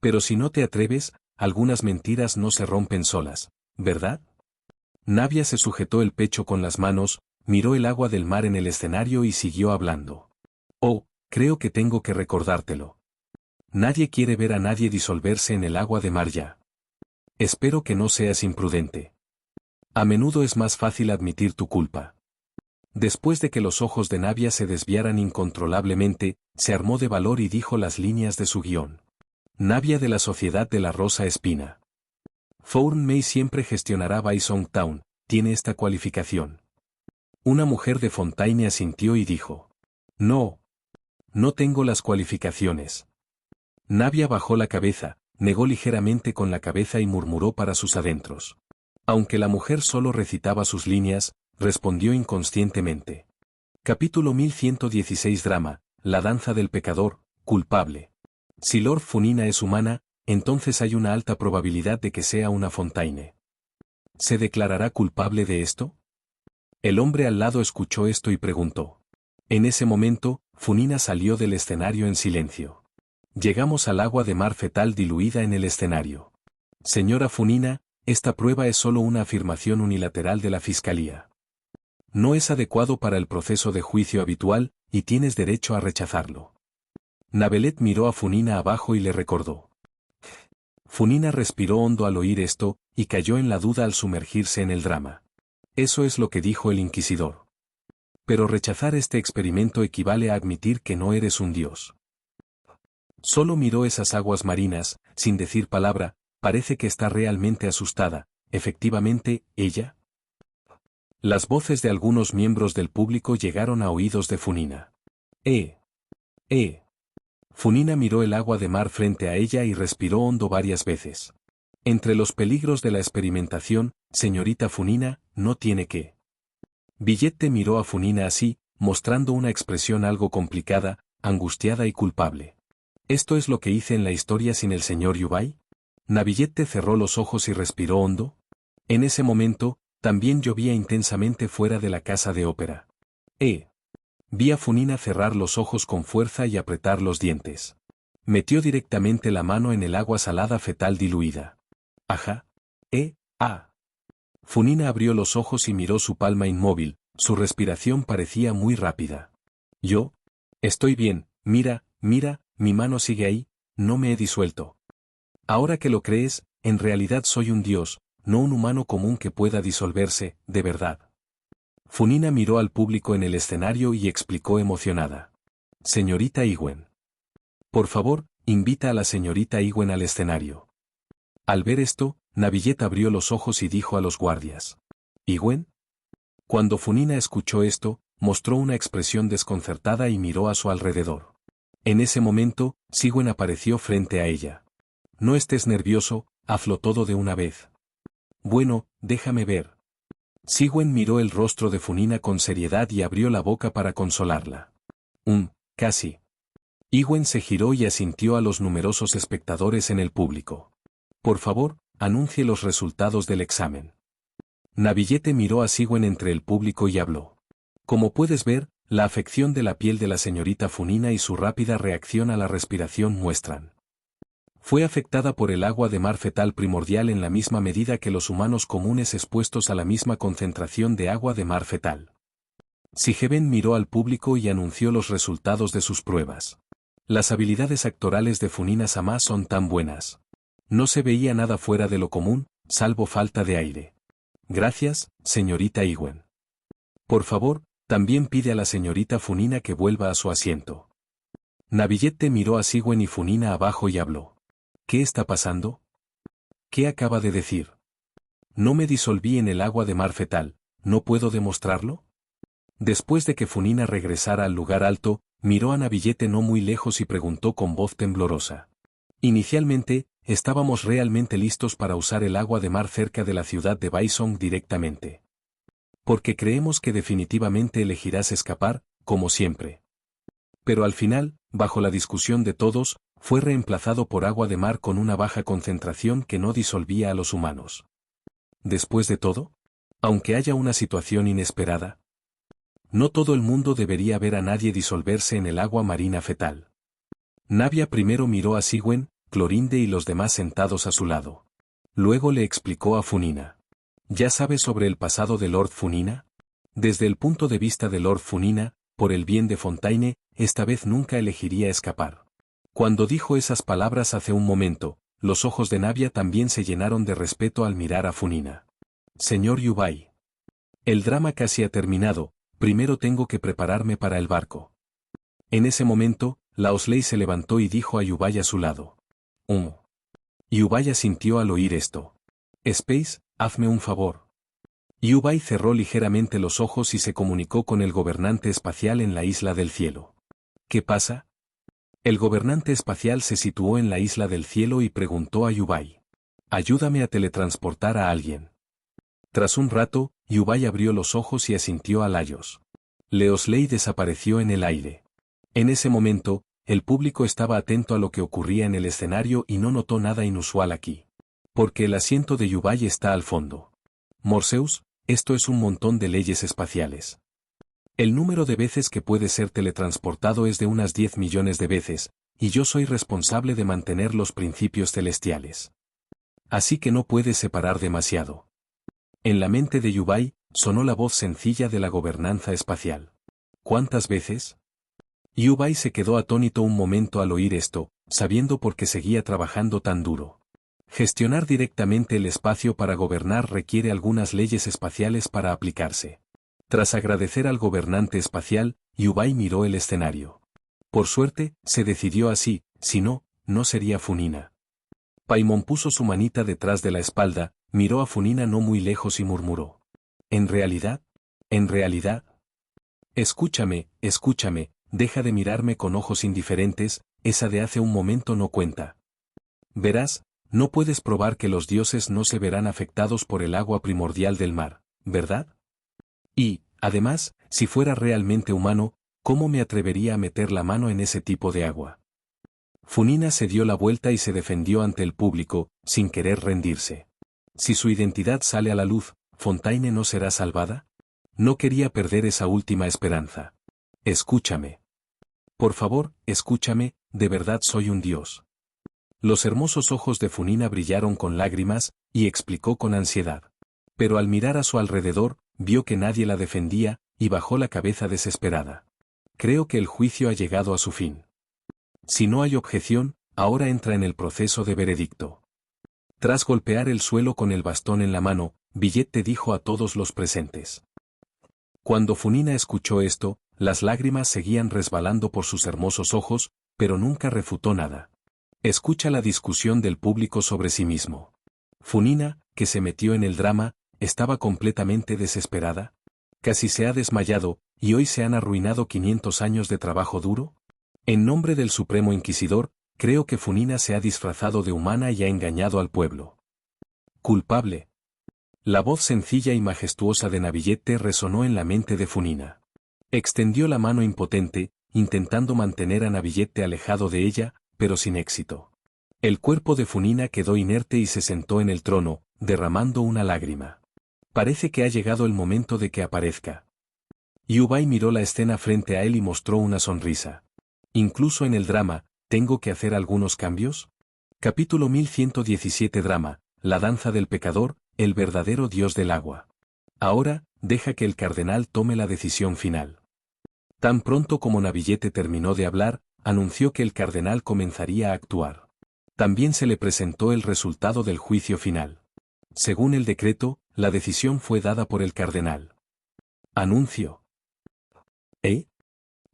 Pero si no te atreves, algunas mentiras no se rompen solas, ¿verdad? Navia se sujetó el pecho con las manos, miró el agua del mar en el escenario y siguió hablando. Oh, creo que tengo que recordártelo. Nadie quiere ver a nadie disolverse en el agua de mar ya. Espero que no seas imprudente. A menudo es más fácil admitir tu culpa. Después de que los ojos de Navia se desviaran incontrolablemente, se armó de valor y dijo las líneas de su guión. Navia de la Sociedad de la Rosa Espina. Thorn May siempre gestionará Baisong Town, tiene esta cualificación. Una mujer de Fontaine asintió y dijo. No. No tengo las cualificaciones. Navia bajó la cabeza, negó ligeramente con la cabeza y murmuró para sus adentros. Aunque la mujer solo recitaba sus líneas, respondió inconscientemente. Capítulo 1116 Drama, la danza del pecador, culpable. Si Lord Funina es humana, entonces hay una alta probabilidad de que sea una Fontaine. ¿Se declarará culpable de esto? El hombre al lado escuchó esto y preguntó. En ese momento, Funina salió del escenario en silencio. Llegamos al agua de mar fetal diluida en el escenario. Señora Funina, esta prueba es solo una afirmación unilateral de la Fiscalía. No es adecuado para el proceso de juicio habitual, y tienes derecho a rechazarlo. Navelet miró a Funina abajo y le recordó. Funina respiró hondo al oír esto, y cayó en la duda al sumergirse en el drama. Eso es lo que dijo el inquisidor. Pero rechazar este experimento equivale a admitir que no eres un dios. Solo miró esas aguas marinas, sin decir palabra, parece que está realmente asustada, efectivamente, ¿ella? Las voces de algunos miembros del público llegaron a oídos de Funina. Funina miró el agua de mar frente a ella y respiró hondo varias veces. Entre los peligros de la experimentación, señorita Funina, no tiene que. Billette miró a Funina así, mostrando una expresión algo complicada, angustiada y culpable. ¿Esto es lo que hice en la historia sin el señor Yubai? Navillette cerró los ojos y respiró hondo. En ese momento, también llovía intensamente fuera de la casa de ópera. Vi a Funina cerrar los ojos con fuerza y apretar los dientes. Metió directamente la mano en el agua salada fetal diluida. Ajá. Funina abrió los ojos y miró su palma inmóvil, su respiración parecía muy rápida. Yo. Estoy bien, mira, mi mano sigue ahí, no me he disuelto. Ahora que lo crees, en realidad soy un dios, no un humano común que pueda disolverse, de verdad. Funina miró al público en el escenario y explicó emocionada. Señorita Iwen. Por favor, invita a la señorita Iwen al escenario. Al ver esto, Navillette abrió los ojos y dijo a los guardias. ¿Iwen? Cuando Funina escuchó esto, mostró una expresión desconcertada y miró a su alrededor. En ese momento, Sigüen apareció frente a ella. No estés nervioso, hazlo todo de una vez. Bueno, déjame ver. Sigüen miró el rostro de Funina con seriedad y abrió la boca para consolarla. Casi. Iwen se giró y asintió a los numerosos espectadores en el público. Por favor, anuncie los resultados del examen. Navillette miró a Sigüen entre el público y habló. Como puedes ver, la afección de la piel de la señorita Funina y su rápida reacción a la respiración muestran. Fue afectada por el agua de mar fetal primordial en la misma medida que los humanos comunes expuestos a la misma concentración de agua de mar fetal. Sigeben miró al público y anunció los resultados de sus pruebas. Las habilidades actorales de Funina Sama son tan buenas. No se veía nada fuera de lo común, salvo falta de aire. Gracias, señorita Iwen. Por favor, también pide a la señorita Funina que vuelva a su asiento. Navillette miró a Sigüen y Funina abajo y habló. ¿Qué está pasando? ¿Qué acaba de decir? No me disolví en el agua de mar fetal, ¿no puedo demostrarlo? Después de que Funina regresara al lugar alto, miró a Navillette no muy lejos y preguntó con voz temblorosa. Inicialmente, estábamos realmente listos para usar el agua de mar cerca de la ciudad de Baisong directamente. Porque creemos que definitivamente elegirás escapar, como siempre. Pero al final, bajo la discusión de todos, fue reemplazado por agua de mar con una baja concentración que no disolvía a los humanos. Después de todo, aunque haya una situación inesperada, no todo el mundo debería ver a nadie disolverse en el agua marina fetal. Navia primero miró a Sigüen, Clorinde y los demás sentados a su lado. Luego le explicó a Funina. ¿Ya sabes sobre el pasado de Lord Funina? Desde el punto de vista de Lord Funina, por el bien de Fontaine, esta vez nunca elegiría escapar. Cuando dijo esas palabras hace un momento, los ojos de Navia también se llenaron de respeto al mirar a Funina. Señor Yubai. El drama casi ha terminado, primero tengo que prepararme para el barco. En ese momento, Laosley se levantó y dijo a Yubai a su lado. Yubai asintió al oír esto. Space, hazme un favor. Yubai cerró ligeramente los ojos y se comunicó con el gobernante espacial en la isla del cielo. ¿Qué pasa? El gobernante espacial se situó en la isla del cielo y preguntó a Yubai. Ayúdame a teletransportar a alguien. Tras un rato, Yubai abrió los ojos y asintió a Laios. Leosley desapareció en el aire. En ese momento, el público estaba atento a lo que ocurría en el escenario y no notó nada inusual aquí. Porque el asiento de Yubai está al fondo. Morseus, esto es un montón de leyes espaciales. El número de veces que puede ser teletransportado es de unas 10 millones de veces, y yo soy responsable de mantener los principios celestiales. Así que no puedes separar demasiado. En la mente de Yubai, sonó la voz sencilla de la gobernanza espacial. ¿Cuántas veces? Yubai se quedó atónito un momento al oír esto, sabiendo por qué seguía trabajando tan duro. Gestionar directamente el espacio para gobernar requiere algunas leyes espaciales para aplicarse. Tras agradecer al gobernante espacial, Yubai miró el escenario. Por suerte, se decidió así, si no, no sería Funina. Paimon puso su manita detrás de la espalda, miró a Funina no muy lejos y murmuró. ¿En realidad? ¿En realidad? Escúchame, deja de mirarme con ojos indiferentes, esa de hace un momento no cuenta. Verás, no puedes probar que los dioses no se verán afectados por el agua primordial del mar, ¿verdad? Y, además, si fuera realmente humano, ¿cómo me atrevería a meter la mano en ese tipo de agua? Funina se dio la vuelta y se defendió ante el público, sin querer rendirse. Si su identidad sale a la luz, ¿Fontaine no será salvada? No quería perder esa última esperanza. Escúchame. Por favor, escúchame, de verdad soy un dios. Los hermosos ojos de Funina brillaron con lágrimas, y explicó con ansiedad. Pero al mirar a su alrededor, vio que nadie la defendía, y bajó la cabeza desesperada. Creo que el juicio ha llegado a su fin. Si no hay objeción, ahora entra en el proceso de veredicto. Tras golpear el suelo con el bastón en la mano, Billette dijo a todos los presentes. Cuando Funina escuchó esto, las lágrimas seguían resbalando por sus hermosos ojos, pero nunca refutó nada. Escucha la discusión del público sobre sí mismo. Funina, que se metió en el drama, estaba completamente desesperada. Casi se ha desmayado, y hoy se han arruinado 500 años de trabajo duro. En nombre del Supremo Inquisidor, creo que Funina se ha disfrazado de humana y ha engañado al pueblo. Culpable. La voz sencilla y majestuosa de Navillette resonó en la mente de Funina. Extendió la mano impotente, intentando mantener a Navillette alejado de ella, pero sin éxito. El cuerpo de Funina quedó inerte y se sentó en el trono, derramando una lágrima. Parece que ha llegado el momento de que aparezca. Yubay miró la escena frente a él y mostró una sonrisa. Incluso en el drama, ¿tengo que hacer algunos cambios? Capítulo 1117 Drama, la danza del pecador, el verdadero dios del agua. Ahora, deja que el cardenal tome la decisión final. Tan pronto como Navillette terminó de hablar, anunció que el cardenal comenzaría a actuar. También se le presentó el resultado del juicio final. Según el decreto, la decisión fue dada por el cardenal. Anuncio.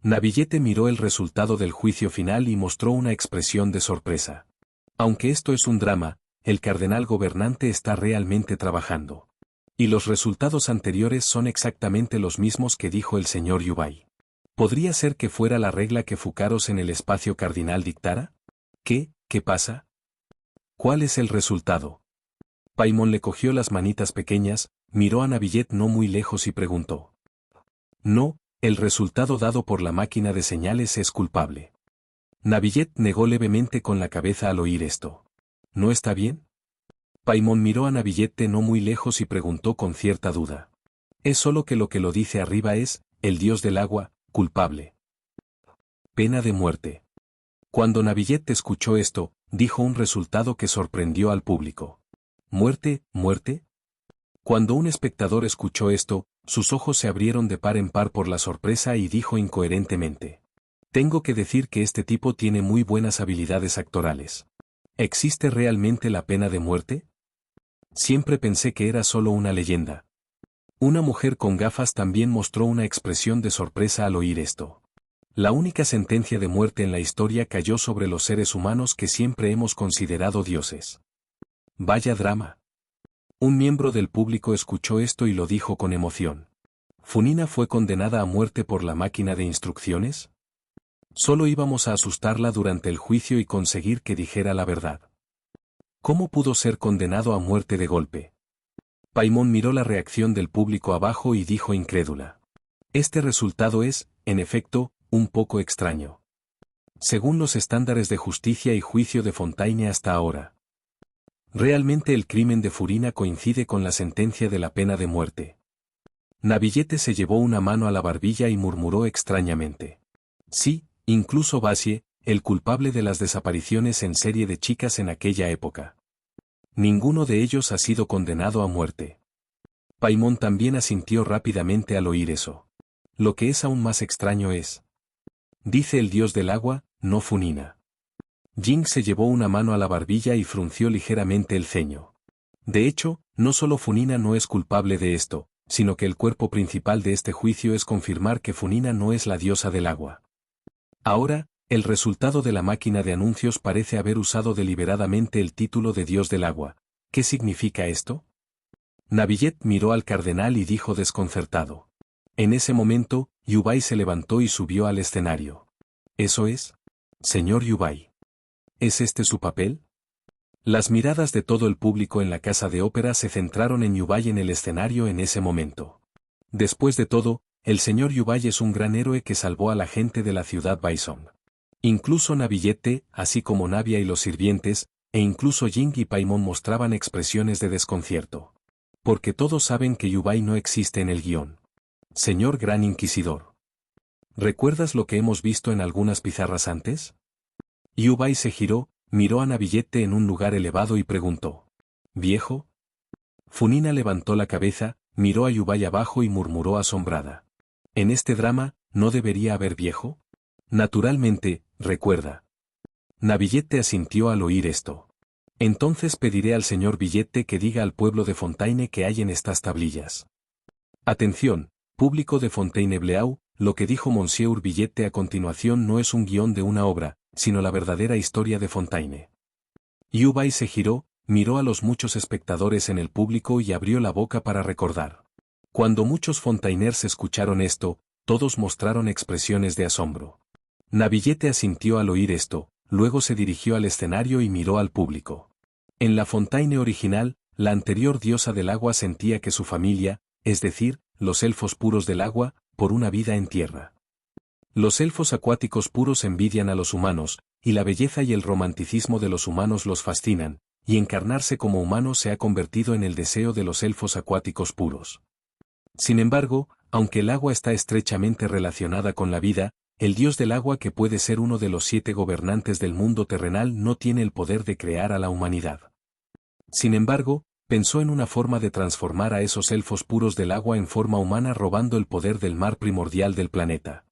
Navillette miró el resultado del juicio final y mostró una expresión de sorpresa. Aunque esto es un drama, el cardenal gobernante está realmente trabajando. Y los resultados anteriores son exactamente los mismos que dijo el señor Yubay. ¿Podría ser que fuera la regla que Fucaros en el espacio cardinal dictara? ¿Qué pasa? ¿Cuál es el resultado? Paimon le cogió las manitas pequeñas, miró a Navillette no muy lejos y preguntó. No, el resultado dado por la máquina de señales es culpable. Navillette negó levemente con la cabeza al oír esto. ¿No está bien? Paimon miró a Navillette no muy lejos y preguntó con cierta duda. Es solo que lo dice arriba es, el dios del agua, culpable. Pena de muerte. Cuando Navillette escuchó esto, dijo un resultado que sorprendió al público. ¿Muerte, muerte? Cuando un espectador escuchó esto, sus ojos se abrieron de par en par por la sorpresa y dijo incoherentemente. Tengo que decir que este tipo tiene muy buenas habilidades actorales. ¿Existe realmente la pena de muerte? Siempre pensé que era solo una leyenda. Una mujer con gafas también mostró una expresión de sorpresa al oír esto. La única sentencia de muerte en la historia cayó sobre los seres humanos que siempre hemos considerado dioses. Vaya drama. Un miembro del público escuchó esto y lo dijo con emoción. ¿Funina fue condenada a muerte por la máquina de instrucciones? Solo íbamos a asustarla durante el juicio y conseguir que dijera la verdad. ¿Cómo pudo ser condenado a muerte de golpe? Paimon miró la reacción del público abajo y dijo incrédula. Este resultado es, en efecto, un poco extraño. Según los estándares de justicia y juicio de Fontaine hasta ahora. Realmente el crimen de Funina coincide con la sentencia de la pena de muerte. Navillette se llevó una mano a la barbilla y murmuró extrañamente. Sí, incluso Bassie, el culpable de las desapariciones en serie de chicas en aquella época. Ninguno de ellos ha sido condenado a muerte. Paimon también asintió rápidamente al oír eso. Lo que es aún más extraño es. Dice el dios del agua, no Funina. Jing se llevó una mano a la barbilla y frunció ligeramente el ceño. De hecho, no solo Funina no es culpable de esto, sino que el cuerpo principal de este juicio es confirmar que Funina no es la diosa del agua. Ahora, el resultado de la máquina de anuncios parece haber usado deliberadamente el título de dios del agua. ¿Qué significa esto? Navillette miró al cardenal y dijo desconcertado. En ese momento, Yubay se levantó y subió al escenario. ¿Eso es? Señor Yubay. ¿Es este su papel? Las miradas de todo el público en la casa de ópera se centraron en Yubay en el escenario en ese momento. Después de todo, el señor Yubay es un gran héroe que salvó a la gente de la ciudad Baisong. Incluso Navillette, así como Navia y los sirvientes, e incluso Jing y Paimon mostraban expresiones de desconcierto. Porque todos saben que Yubay no existe en el guión. Señor Gran Inquisidor. ¿Recuerdas lo que hemos visto en algunas pizarras antes? Yubay se giró, miró a Navillette en un lugar elevado y preguntó. ¿Viejo? Funina levantó la cabeza, miró a Yubay abajo y murmuró asombrada. ¿En este drama, no debería haber viejo? Naturalmente, recuerda. Navillette asintió al oír esto. Entonces pediré al señor Villette que diga al pueblo de Fontaine qué hay en estas tablillas. Atención, público de Fontainebleau, lo que dijo Monsieur Villette a continuación no es un guión de una obra, sino la verdadera historia de Fontaine. Yubay se giró, miró a los muchos espectadores en el público y abrió la boca para recordar. Cuando muchos fontainers escucharon esto, todos mostraron expresiones de asombro. Navillette asintió al oír esto, luego se dirigió al escenario y miró al público. En la Fontaine original, la anterior diosa del agua sentía que su familia, es decir, los elfos puros del agua, por una vida en tierra. Los elfos acuáticos puros envidian a los humanos, y la belleza y el romanticismo de los humanos los fascinan, y encarnarse como humano se ha convertido en el deseo de los elfos acuáticos puros. Sin embargo, aunque el agua está estrechamente relacionada con la vida, el dios del agua que puede ser uno de los 7 gobernantes del mundo terrenal no tiene el poder de crear a la humanidad. Sin embargo, pensó en una forma de transformar a esos elfos puros del agua en forma humana robando el poder del mar primordial del planeta.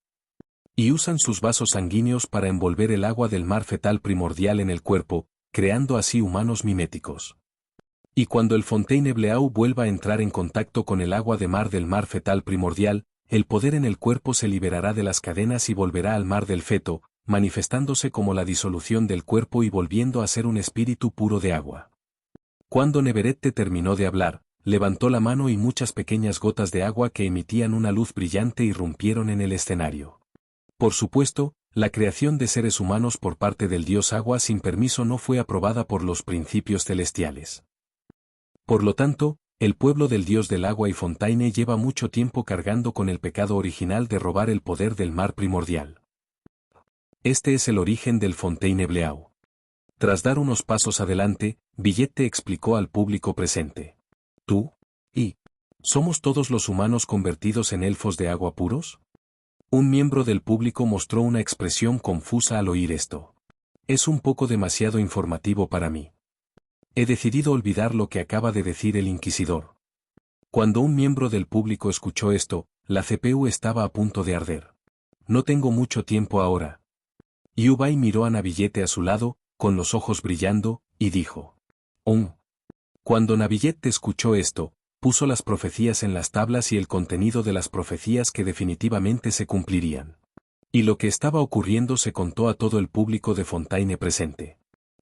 Y usan sus vasos sanguíneos para envolver el agua del mar fetal primordial en el cuerpo, creando así humanos miméticos. Y cuando el Fontainebleau vuelva a entrar en contacto con el agua de mar del mar fetal primordial, el poder en el cuerpo se liberará de las cadenas y volverá al mar del feto, manifestándose como la disolución del cuerpo y volviendo a ser un espíritu puro de agua. Cuando Neverette terminó de hablar, levantó la mano y muchas pequeñas gotas de agua que emitían una luz brillante irrumpieron en el escenario. Por supuesto, la creación de seres humanos por parte del dios agua sin permiso no fue aprobada por los principios celestiales. Por lo tanto, el pueblo del dios del agua y Fontaine lleva mucho tiempo cargando con el pecado original de robar el poder del mar primordial. Este es el origen del Fontainebleau. Tras dar unos pasos adelante, Villette explicó al público presente. ¿Tú? ¿Y? ¿Somos todos los humanos convertidos en elfos de agua puros? Un miembro del público mostró una expresión confusa al oír esto. Es un poco demasiado informativo para mí. He decidido olvidar lo que acaba de decir el inquisidor. Cuando un miembro del público escuchó esto, la CPU estaba a punto de arder. No tengo mucho tiempo ahora. Yubay miró a Navillette a su lado, con los ojos brillando, y dijo. Cuando Navillette escuchó esto, puso las profecías en las tablas y el contenido de las profecías que definitivamente se cumplirían. Y lo que estaba ocurriendo se contó a todo el público de Fontaine presente.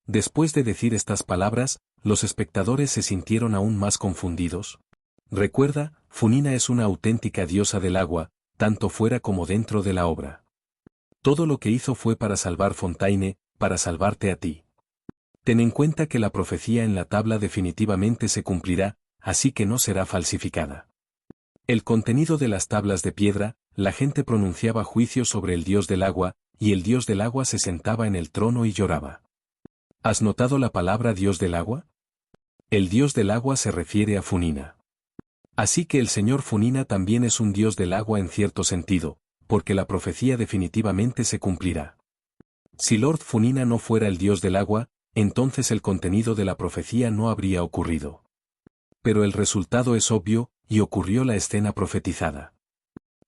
Después de decir estas palabras, los espectadores se sintieron aún más confundidos. Recuerda, Funina es una auténtica diosa del agua, tanto fuera como dentro de la obra. Todo lo que hizo fue para salvar Fontaine, para salvarte a ti. Ten en cuenta que la profecía en la tabla definitivamente se cumplirá, así que no será falsificada. El contenido de las tablas de piedra, la gente pronunciaba juicio sobre el dios del agua, y el dios del agua se sentaba en el trono y lloraba. ¿Has notado la palabra dios del agua? El dios del agua se refiere a Funina. Así que el señor Funina también es un dios del agua en cierto sentido, porque la profecía definitivamente se cumplirá. Si Lord Funina no fuera el dios del agua, entonces el contenido de la profecía no habría ocurrido. Pero el resultado es obvio, y ocurrió la escena profetizada.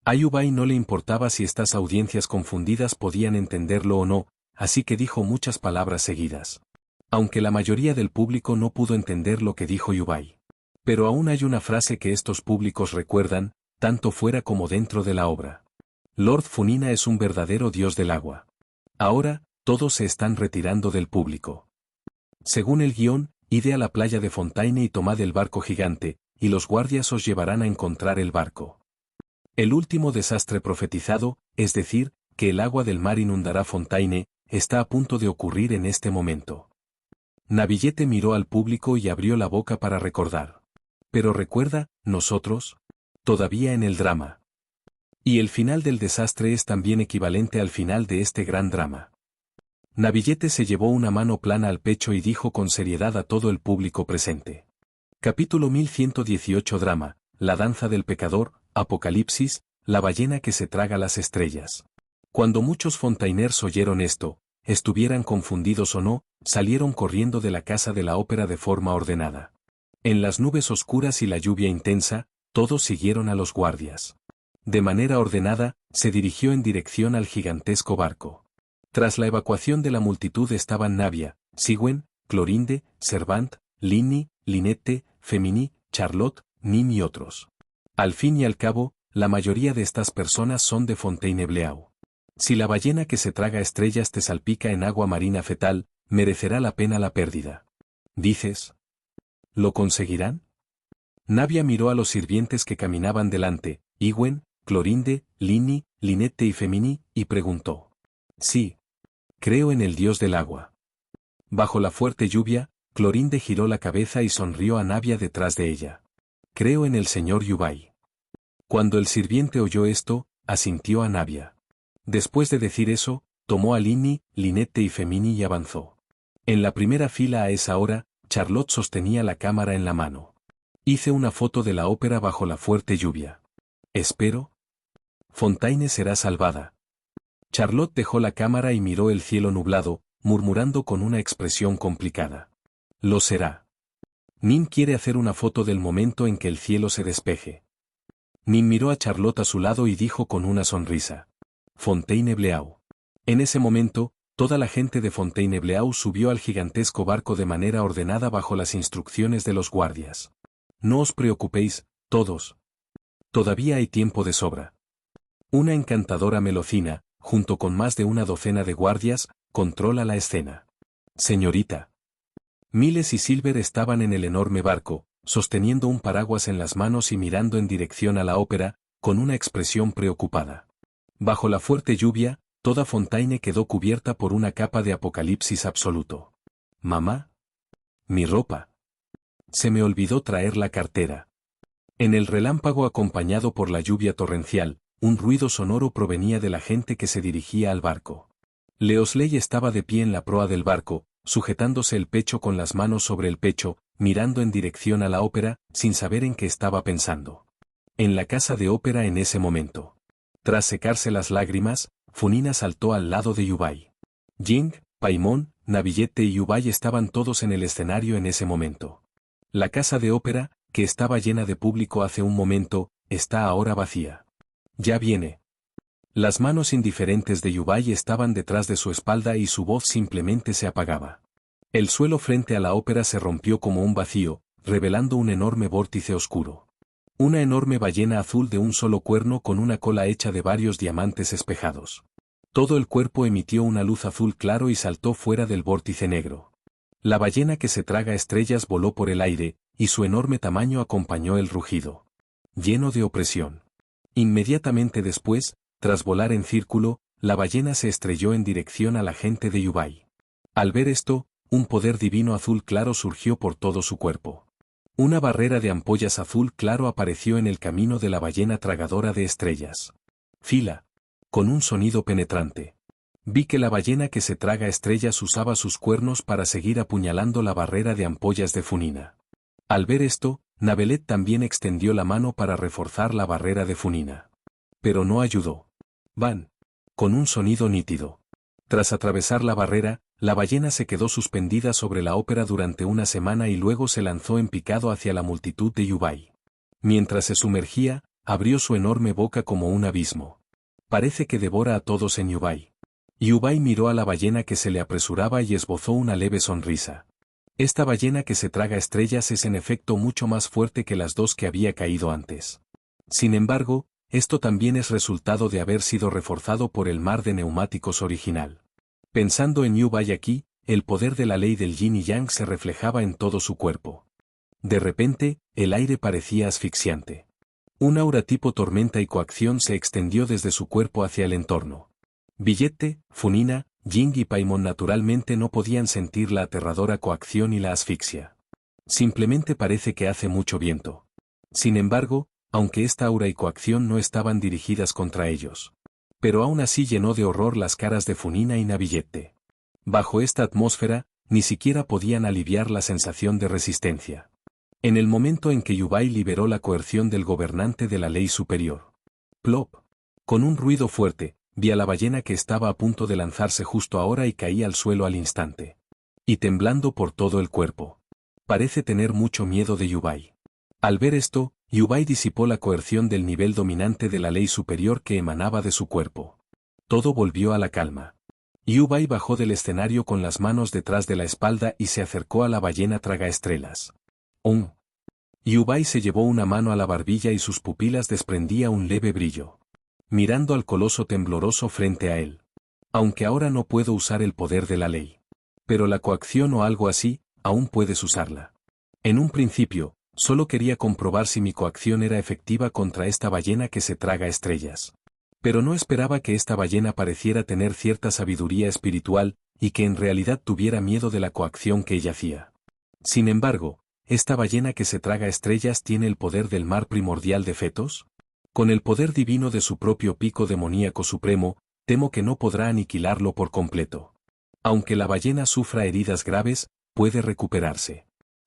A Yubay no le importaba si estas audiencias confundidas podían entenderlo o no, así que dijo muchas palabras seguidas. Aunque la mayoría del público no pudo entender lo que dijo Yubay. Pero aún hay una frase que estos públicos recuerdan, tanto fuera como dentro de la obra. Lord Funina es un verdadero dios del agua. Ahora, todos se están retirando del público. Según el guión, id a la playa de Fontaine y tomad el barco gigante, y los guardias os llevarán a encontrar el barco. El último desastre profetizado, es decir, que el agua del mar inundará Fontaine, está a punto de ocurrir en este momento. Navillette miró al público y abrió la boca para recordar. Pero recuerda, nosotros, todavía en el drama. Y el final del desastre es también equivalente al final de este gran drama. Navillette se llevó una mano plana al pecho y dijo con seriedad a todo el público presente. Capítulo 1118 Drama, la danza del pecador, Apocalipsis, la ballena que se traga las estrellas. Cuando muchos fontainers oyeron esto, estuvieran confundidos o no, salieron corriendo de la casa de la ópera de forma ordenada. En las nubes oscuras y la lluvia intensa, todos siguieron a los guardias. De manera ordenada, se dirigió en dirección al gigantesco barco. Tras la evacuación de la multitud estaban Navia, Sigüen, Clorinde, Servant, Linny, Linette, Femini, Charlotte, Nin y otros. Al fin y al cabo, la mayoría de estas personas son de Fontainebleau. Si la ballena que se traga estrellas te salpica en agua marina fetal, merecerá la pena la pérdida. ¿Dices? ¿Lo conseguirán? Navia miró a los sirvientes que caminaban delante, Igüen, Clorinde, Linny, Linette y Femini, y preguntó. Sí. Creo en el dios del agua. Bajo la fuerte lluvia, Clorinde giró la cabeza y sonrió a Navia detrás de ella. Creo en el señor Yubai. Cuando el sirviente oyó esto, asintió a Navia. Después de decir eso, tomó a Linny, Linette y Femini y avanzó. En la primera fila a esa hora, Charlotte sostenía la cámara en la mano. Hice una foto de la ópera bajo la fuerte lluvia. Espero. Fontaine será salvada. Charlotte dejó la cámara y miró el cielo nublado, murmurando con una expresión complicada. Lo será. Nin quiere hacer una foto del momento en que el cielo se despeje. Nin miró a Charlotte a su lado y dijo con una sonrisa. Fontainebleau. En ese momento, toda la gente de Fontainebleau subió al gigantesco barco de manera ordenada bajo las instrucciones de los guardias. No os preocupéis, todos. Todavía hay tiempo de sobra. Una encantadora melocina, junto con más de una docena de guardias, controla la escena. Señorita. Miles y Silver estaban en el enorme barco, sosteniendo un paraguas en las manos y mirando en dirección a la ópera, con una expresión preocupada. Bajo la fuerte lluvia, toda Fontaine quedó cubierta por una capa de apocalipsis absoluto. ¿Mamá? Mi ropa. Se me olvidó traer la cartera. En el relámpago acompañado por la lluvia torrencial, un ruido sonoro provenía de la gente que se dirigía al barco. Leosley estaba de pie en la proa del barco, sujetándose el pecho con las manos sobre el pecho, mirando en dirección a la ópera, sin saber en qué estaba pensando. En la casa de ópera en ese momento. Tras secarse las lágrimas, Funina saltó al lado de Yubai. Jing, Paimon, Navillette y Yubai estaban todos en el escenario en ese momento. La casa de ópera, que estaba llena de público hace un momento, está ahora vacía. Ya viene. Las manos indiferentes de Yubai estaban detrás de su espalda y su voz simplemente se apagaba. El suelo frente a la ópera se rompió como un vacío, revelando un enorme vórtice oscuro. Una enorme ballena azul de un solo cuerno con una cola hecha de varios diamantes espejados. Todo el cuerpo emitió una luz azul claro y saltó fuera del vórtice negro. La ballena que se traga estrellas voló por el aire, y su enorme tamaño acompañó el rugido. Lleno de opresión. Inmediatamente después, tras volar en círculo, la ballena se estrelló en dirección a la gente de Yubai. Al ver esto, un poder divino azul claro surgió por todo su cuerpo. Una barrera de ampollas azul claro apareció en el camino de la ballena tragadora de estrellas. Fila. Con un sonido penetrante. Vi que la ballena que se traga estrellas usaba sus cuernos para seguir apuñalando la barrera de ampollas de Funina. Al ver esto, Navelet también extendió la mano para reforzar la barrera de Funina. Pero no ayudó. Van. Con un sonido nítido. Tras atravesar la barrera, la ballena se quedó suspendida sobre la ópera durante una semana y luego se lanzó en picado hacia la multitud de Yubai. Mientras se sumergía, abrió su enorme boca como un abismo. Parece que devora a todos en Yubai. Yubai miró a la ballena que se le apresuraba y esbozó una leve sonrisa. Esta ballena que se traga estrellas es en efecto mucho más fuerte que las dos que había caído antes. Sin embargo, esto también es resultado de haber sido reforzado por el mar de neumáticos original. Pensando en Yubai aquí, el poder de la ley del yin y yang se reflejaba en todo su cuerpo. De repente, el aire parecía asfixiante. Un aura tipo tormenta y coacción se extendió desde su cuerpo hacia el entorno. Billete, Funina, Jing y Paimon naturalmente no podían sentir la aterradora coacción y la asfixia. Simplemente parece que hace mucho viento. Sin embargo, aunque esta aura y coacción no estaban dirigidas contra ellos. Pero aún así llenó de horror las caras de Funina y Navillette. Bajo esta atmósfera, ni siquiera podían aliviar la sensación de resistencia. En el momento en que Yubai liberó la coerción del gobernante de la ley superior. Plop. Con un ruido fuerte, vi a la ballena que estaba a punto de lanzarse justo ahora y caí al suelo al instante. Y temblando por todo el cuerpo. Parece tener mucho miedo de Yubai. Al ver esto, Yubai disipó la coerción del nivel dominante de la ley superior que emanaba de su cuerpo. Todo volvió a la calma. Yubai bajó del escenario con las manos detrás de la espalda y se acercó a la ballena tragaestrellas. Yubai se llevó una mano a la barbilla y sus pupilas desprendía un leve brillo. Mirando al coloso tembloroso frente a él. Aunque ahora no puedo usar el poder de la ley. Pero la coacción o algo así, aún puedes usarla. En un principio, solo quería comprobar si mi coacción era efectiva contra esta ballena que se traga estrellas. Pero no esperaba que esta ballena pareciera tener cierta sabiduría espiritual, y que en realidad tuviera miedo de la coacción que ella hacía. Sin embargo, ¿esta ballena que se traga estrellas tiene el poder del mar primordial de fetos? Con el poder divino de su propio pico demoníaco supremo, temo que no podrá aniquilarlo por completo. Aunque la ballena sufra heridas graves, puede recuperarse.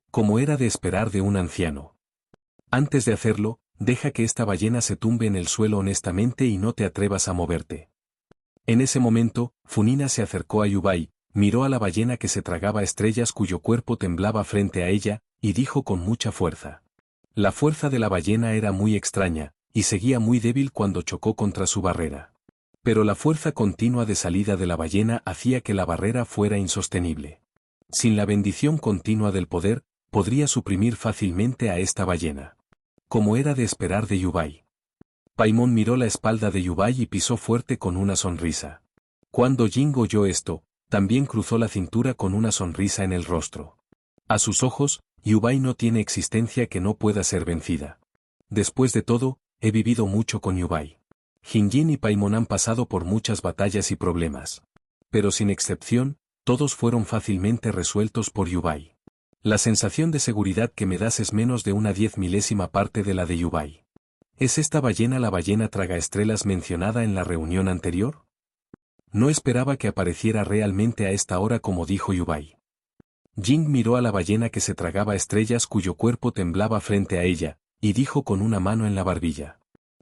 Como era de esperar de un anciano. Antes de hacerlo, deja que esta ballena se tumbe en el suelo honestamente y no te atrevas a moverte. En ese momento, Funina se acercó a Yubai, miró a la ballena que se tragaba estrellas cuyo cuerpo temblaba frente a ella, y dijo con mucha fuerza. La fuerza de la ballena era muy extraña, y seguía muy débil cuando chocó contra su barrera. Pero la fuerza continua de salida de la ballena hacía que la barrera fuera insostenible. Sin la bendición continua del poder, podría suprimir fácilmente a esta ballena. Como era de esperar de Yubai. Paimon miró la espalda de Yubai y pisó fuerte con una sonrisa. Cuando Jing oyó esto, también cruzó la cintura con una sonrisa en el rostro. A sus ojos, Yubai no tiene existencia que no pueda ser vencida. Después de todo, he vivido mucho con Yubai. Jinjin y Paimon han pasado por muchas batallas y problemas. Pero sin excepción, todos fueron fácilmente resueltos por Yubai. La sensación de seguridad que me das es menos de una 10.000ª parte de la de Yubai. ¿Es esta ballena la ballena tragaestrellas mencionada en la reunión anterior? No esperaba que apareciera realmente a esta hora como dijo Yubai. Jing miró a la ballena que se tragaba estrellas cuyo cuerpo temblaba frente a ella, y dijo con una mano en la barbilla.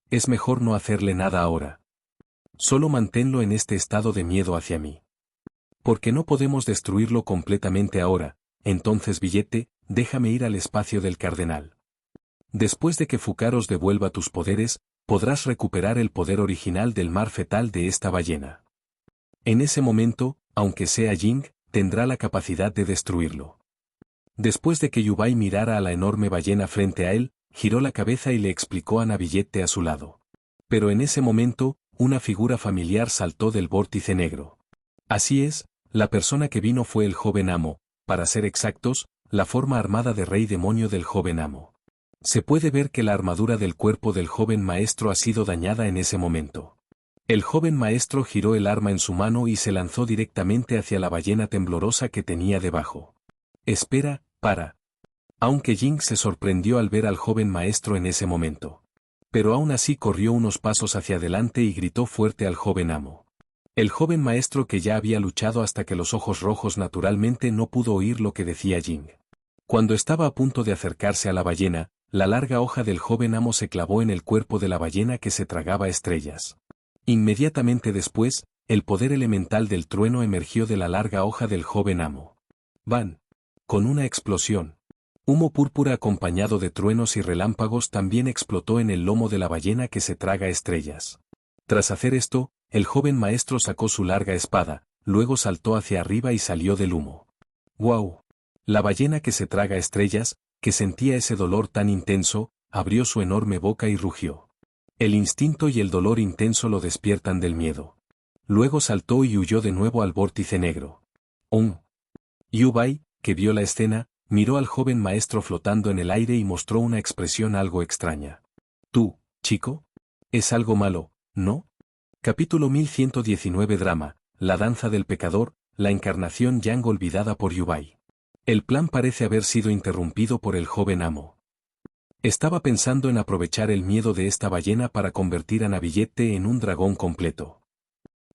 Es mejor no hacerle nada ahora. Solo manténlo en este estado de miedo hacia mí. Porque no podemos destruirlo completamente ahora. Entonces Billete, déjame ir al espacio del cardenal. Después de que Fukaros devuelva tus poderes, podrás recuperar el poder original del mar fetal de esta ballena. En ese momento, aunque sea Jing, tendrá la capacidad de destruirlo. Después de que Yubai mirara a la enorme ballena frente a él, giró la cabeza y le explicó a Navillette a su lado. Pero en ese momento, una figura familiar saltó del vórtice negro. Así es, la persona que vino fue el joven amo. Para ser exactos, la forma armada de rey demonio del joven amo. Se puede ver que la armadura del cuerpo del joven maestro ha sido dañada en ese momento. El joven maestro giró el arma en su mano y se lanzó directamente hacia la ballena temblorosa que tenía debajo. Espera, para. Aunque Jing se sorprendió al ver al joven maestro en ese momento. Pero aún así corrió unos pasos hacia adelante y gritó fuerte al joven amo. El joven maestro que ya había luchado hasta que los ojos rojos naturalmente no pudo oír lo que decía Jing. Cuando estaba a punto de acercarse a la ballena, la larga hoja del joven amo se clavó en el cuerpo de la ballena que se tragaba estrellas. Inmediatamente después, el poder elemental del trueno emergió de la larga hoja del joven amo. ¡Van! Con una explosión. Humo púrpura acompañado de truenos y relámpagos también explotó en el lomo de la ballena que se traga estrellas. Tras hacer esto, el joven maestro sacó su larga espada, luego saltó hacia arriba y salió del humo. ¡Guau! La ballena que se traga estrellas, que sentía ese dolor tan intenso, abrió su enorme boca y rugió. El instinto y el dolor intenso lo despiertan del miedo. Luego saltó y huyó de nuevo al vórtice negro. Yubai, que vio la escena, miró al joven maestro flotando en el aire y mostró una expresión algo extraña. Tú, chico, es algo malo, ¿no? Capítulo 1119 Drama, la danza del pecador, la encarnación yang olvidada por Yubai. El plan parece haber sido interrumpido por el joven amo. Estaba pensando en aprovechar el miedo de esta ballena para convertir a Navillette en un dragón completo.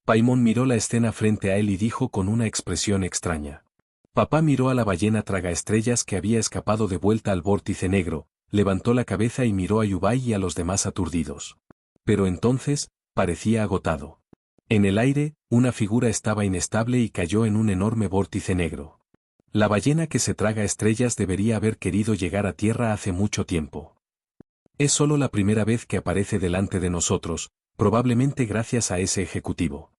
Paimon miró la escena frente a él y dijo con una expresión extraña. Papá miró a la ballena tragaestrellas que había escapado de vuelta al vórtice negro, levantó la cabeza y miró a Yubai y a los demás aturdidos. Pero entonces, parecía agotado. En el aire, una figura estaba inestable y cayó en un enorme vórtice negro. La ballena que se traga estrellas debería haber querido llegar a tierra hace mucho tiempo. Es solo la primera vez que aparece delante de nosotros, probablemente gracias a ese ejecutivo.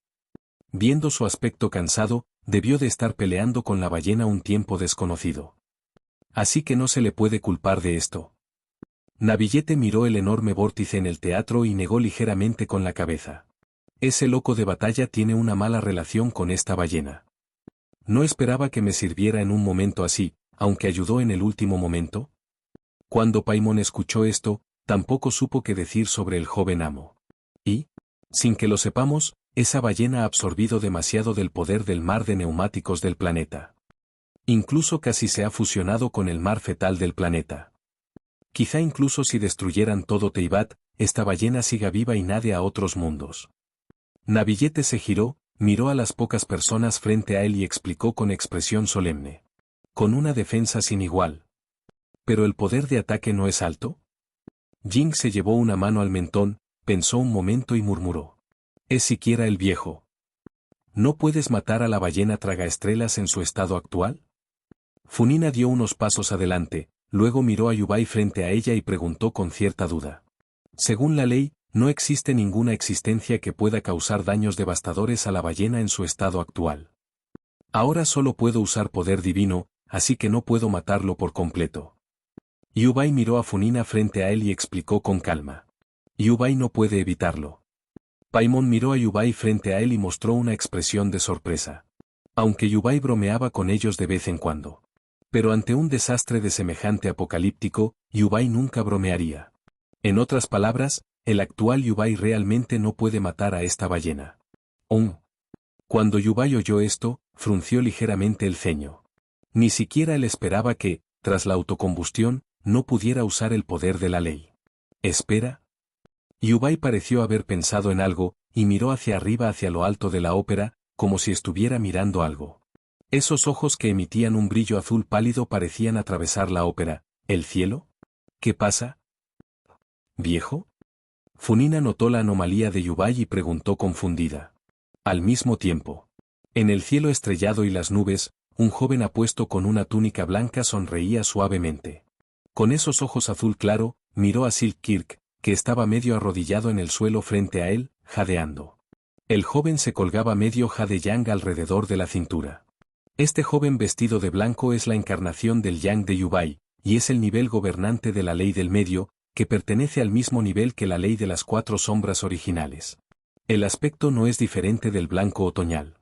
Viendo su aspecto cansado, debió de estar peleando con la ballena un tiempo desconocido. Así que no se le puede culpar de esto. Navillete miró el enorme vórtice en el teatro y negó ligeramente con la cabeza. Ese loco de batalla tiene una mala relación con esta ballena. No esperaba que me sirviera en un momento así, aunque ayudó en el último momento. Cuando Paimon escuchó esto, tampoco supo qué decir sobre el joven amo. Y, sin que lo sepamos, esa ballena ha absorbido demasiado del poder del mar de neumáticos del planeta. Incluso casi se ha fusionado con el mar fetal del planeta. Quizá incluso si destruyeran todo Teyvat, esta ballena siga viva y nade a otros mundos. Navillete se giró, miró a las pocas personas frente a él y explicó con expresión solemne. Con una defensa sin igual. ¿Pero el poder de ataque no es alto? Jing se llevó una mano al mentón, pensó un momento y murmuró. ¿Es siquiera el viejo? ¿No puedes matar a la ballena tragaestrellas en su estado actual? Funina dio unos pasos adelante, luego miró a Yubai frente a ella y preguntó con cierta duda. Según la ley, no existe ninguna existencia que pueda causar daños devastadores a la ballena en su estado actual. Ahora solo puedo usar poder divino, así que no puedo matarlo por completo. Yubai miró a Funina frente a él y explicó con calma. Yubai no puede evitarlo. Paimon miró a Yubai frente a él y mostró una expresión de sorpresa. Aunque Yubai bromeaba con ellos de vez en cuando. Pero ante un desastre de semejante apocalíptico, Yubai nunca bromearía. En otras palabras, el actual Yubai realmente no puede matar a esta ballena. Cuando Yubai oyó esto, frunció ligeramente el ceño. Ni siquiera él esperaba que, tras la autocombustión, no pudiera usar el poder de la ley. ¿Espera? Yubai pareció haber pensado en algo, y miró hacia arriba hacia lo alto de la ópera, como si estuviera mirando algo. Esos ojos que emitían un brillo azul pálido parecían atravesar la ópera. ¿El cielo? ¿Qué pasa? ¿Viejo? Funina notó la anomalía de Yubai y preguntó confundida. Al mismo tiempo. En el cielo estrellado y las nubes, un joven apuesto con una túnica blanca sonreía suavemente. Con esos ojos azul claro, miró a Silk Kirk, que estaba medio arrodillado en el suelo frente a él, jadeando. El joven se colgaba medio jade yang alrededor de la cintura. Este joven vestido de blanco es la encarnación del yang de Yubai, y es el nivel gobernante de la ley del medio, que pertenece al mismo nivel que la ley de las 4 sombras originales. El aspecto no es diferente del blanco otoñal.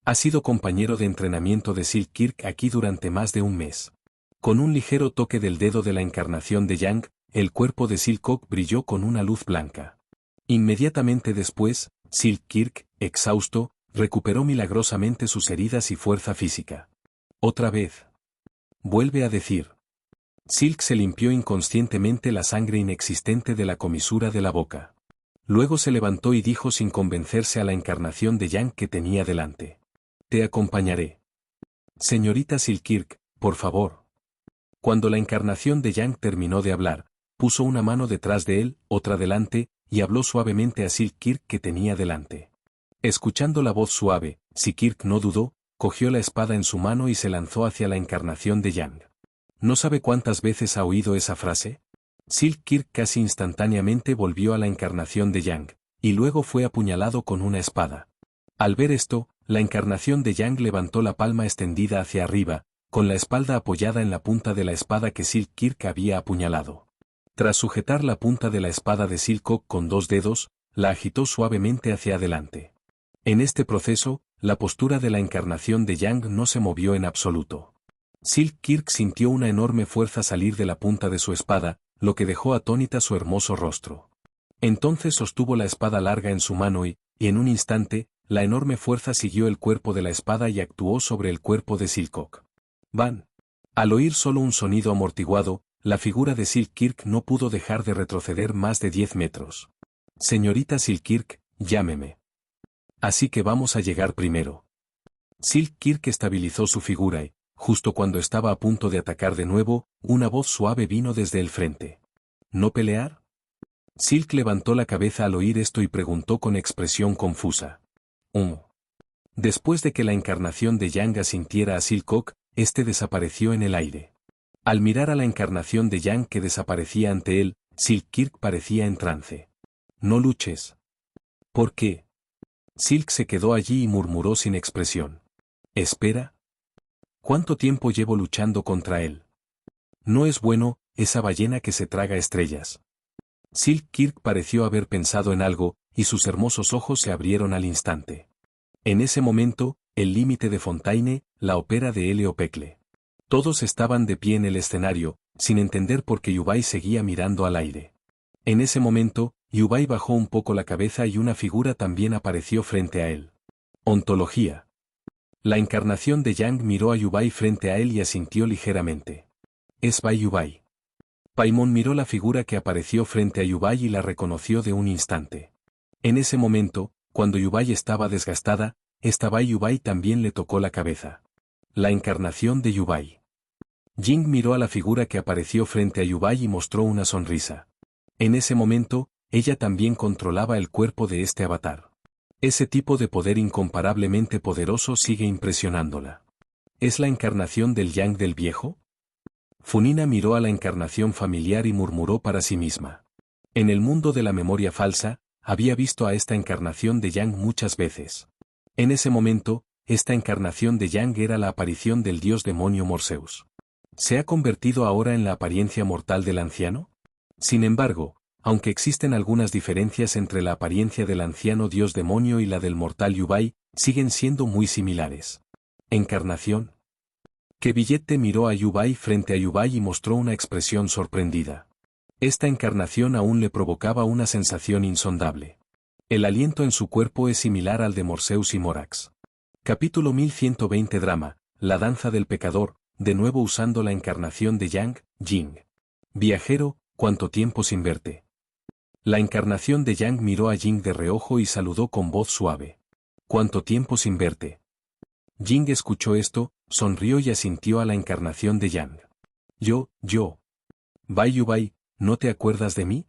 Ha sido compañero de entrenamiento de Silk Kirk aquí durante más de un mes. Con un ligero toque del dedo de la encarnación de Yang, el cuerpo de Silcock brilló con una luz blanca. Inmediatamente después, Silk Kirk, exhausto, recuperó milagrosamente sus heridas y fuerza física. Otra vez. Vuelve a decir. Silk se limpió inconscientemente la sangre inexistente de la comisura de la boca. Luego se levantó y dijo sin convencerse a la encarnación de Yang que tenía delante. Te acompañaré. Señorita Silkirk, por favor. Cuando la encarnación de Yang terminó de hablar, puso una mano detrás de él, otra delante, y habló suavemente a Silkirk que tenía delante. Escuchando la voz suave, Silkirk no dudó, cogió la espada en su mano y se lanzó hacia la encarnación de Yang. ¿No sabe cuántas veces ha oído esa frase? Silkirk casi instantáneamente volvió a la encarnación de Yang, y luego fue apuñalado con una espada. Al ver esto, la encarnación de Yang levantó la palma extendida hacia arriba, con la espalda apoyada en la punta de la espada que Silkirk había apuñalado. Tras sujetar la punta de la espada de Silcock con 2 dedos, la agitó suavemente hacia adelante. En este proceso, la postura de la encarnación de Yang no se movió en absoluto. Silkirk sintió una enorme fuerza salir de la punta de su espada, lo que dejó atónita su hermoso rostro. Entonces sostuvo la espada larga en su mano y, en un instante, la enorme fuerza siguió el cuerpo de la espada y actuó sobre el cuerpo de Silcock. ¡Ban! Al oír solo un sonido amortiguado, la figura de Silkirk no pudo dejar de retroceder más de 10 metros. Señorita Silkirk, llámeme. Así que vamos a llegar primero. Silkirk estabilizó su figura y, justo cuando estaba a punto de atacar de nuevo, una voz suave vino desde el frente. ¿No pelear? Silk levantó la cabeza al oír esto y preguntó con expresión confusa. Después de que la encarnación de Yang asintiera a Silcock, este desapareció en el aire. Al mirar a la encarnación de Yang que desaparecía ante él, Silk Kirk parecía en trance. No luches. ¿Por qué? Silk se quedó allí y murmuró sin expresión. Espera. ¿Cuánto tiempo llevo luchando contra él? No es bueno, esa ballena que se traga estrellas. Silk Kirk pareció haber pensado en algo, y sus hermosos ojos se abrieron al instante. En ese momento, el límite de Fontaine, la ópera de Elio Pecle. Todos estaban de pie en el escenario, sin entender por qué Yubai seguía mirando al aire. En ese momento, Yubai bajó un poco la cabeza y una figura también apareció frente a él. Ontología. La encarnación de Yang miró a Yubai frente a él y asintió ligeramente. Es Bai Yubai. Paimon miró la figura que apareció frente a Yubai y la reconoció de un instante. En ese momento, cuando Yubai estaba desgastada, esta Bai Yubai también le tocó la cabeza. La encarnación de Yubai. Jing miró a la figura que apareció frente a Yubai y mostró una sonrisa. En ese momento, ella también controlaba el cuerpo de este avatar. Ese tipo de poder incomparablemente poderoso sigue impresionándola. ¿Es la encarnación del Yang del viejo? Funina miró a la encarnación familiar y murmuró para sí misma. En el mundo de la memoria falsa, había visto a esta encarnación de Yang muchas veces. En ese momento, esta encarnación de Yang era la aparición del dios demonio Morseus. ¿Se ha convertido ahora en la apariencia mortal del anciano? Sin embargo, aunque existen algunas diferencias entre la apariencia del anciano dios demonio y la del mortal Yubai, siguen siendo muy similares. ¿Encarnación? Que Billete miró a Yubai frente a Yubai y mostró una expresión sorprendida. Esta encarnación aún le provocaba una sensación insondable. El aliento en su cuerpo es similar al de Morseus y Morax. Capítulo 1120 Drama, la danza del pecador, de nuevo usando la encarnación de Yang, Jing. Viajero, ¿cuánto tiempo sin verte? La encarnación de Yang miró a Jing de reojo y saludó con voz suave. ¿Cuánto tiempo sin verte? Jing escuchó esto, sonrió y asintió a la encarnación de Yang. Yo. Bai Yubai, ¿no te acuerdas de mí?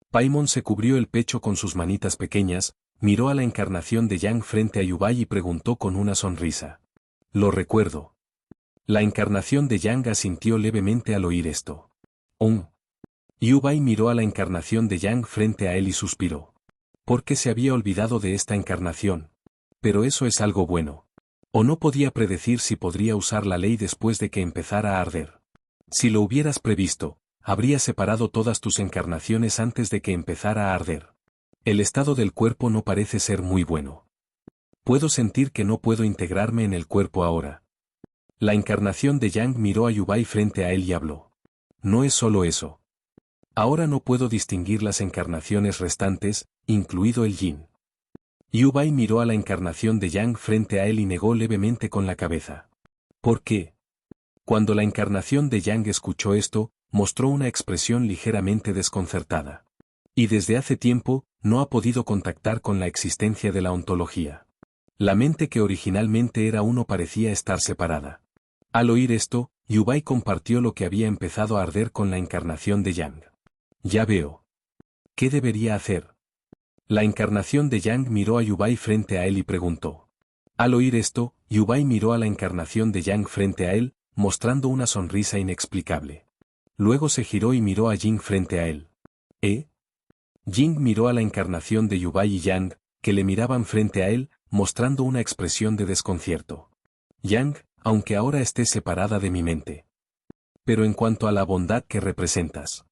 Paimon se cubrió el pecho con sus manitas pequeñas, miró a la encarnación de Yang frente a Yubai y preguntó con una sonrisa. Lo recuerdo. La encarnación de Yang asintió levemente al oír esto. Yubai miró a la encarnación de Yang frente a él y suspiró. Porque se había olvidado de esta encarnación. Pero eso es algo bueno. O no podía predecir si podría usar la ley después de que empezara a arder. Si lo hubieras previsto, habrías separado todas tus encarnaciones antes de que empezara a arder. El estado del cuerpo no parece ser muy bueno. Puedo sentir que no puedo integrarme en el cuerpo ahora. La encarnación de Yang miró a Yubai frente a él y habló. No es solo eso. Ahora no puedo distinguir las encarnaciones restantes, incluido el Yin. Yubai miró a la encarnación de Yang frente a él y negó levemente con la cabeza. ¿Por qué? Cuando la encarnación de Yang escuchó esto, mostró una expresión ligeramente desconcertada. Y desde hace tiempo, no ha podido contactar con la existencia de la ontología. La mente que originalmente era uno parecía estar separada. Al oír esto, Yubai compartió lo que había empezado a arder con la encarnación de Yang. Ya veo. ¿Qué debería hacer? La encarnación de Yang miró a Yubai frente a él y preguntó. Al oír esto, Yubai miró a la encarnación de Yang frente a él, mostrando una sonrisa inexplicable. Luego se giró y miró a Jing frente a él. Jing miró a la encarnación de Yubai y Yang, que le miraban frente a él, mostrando una expresión de desconcierto. Yang, aunque ahora estés separada de mi mente. Pero en cuanto a la bondad que representas,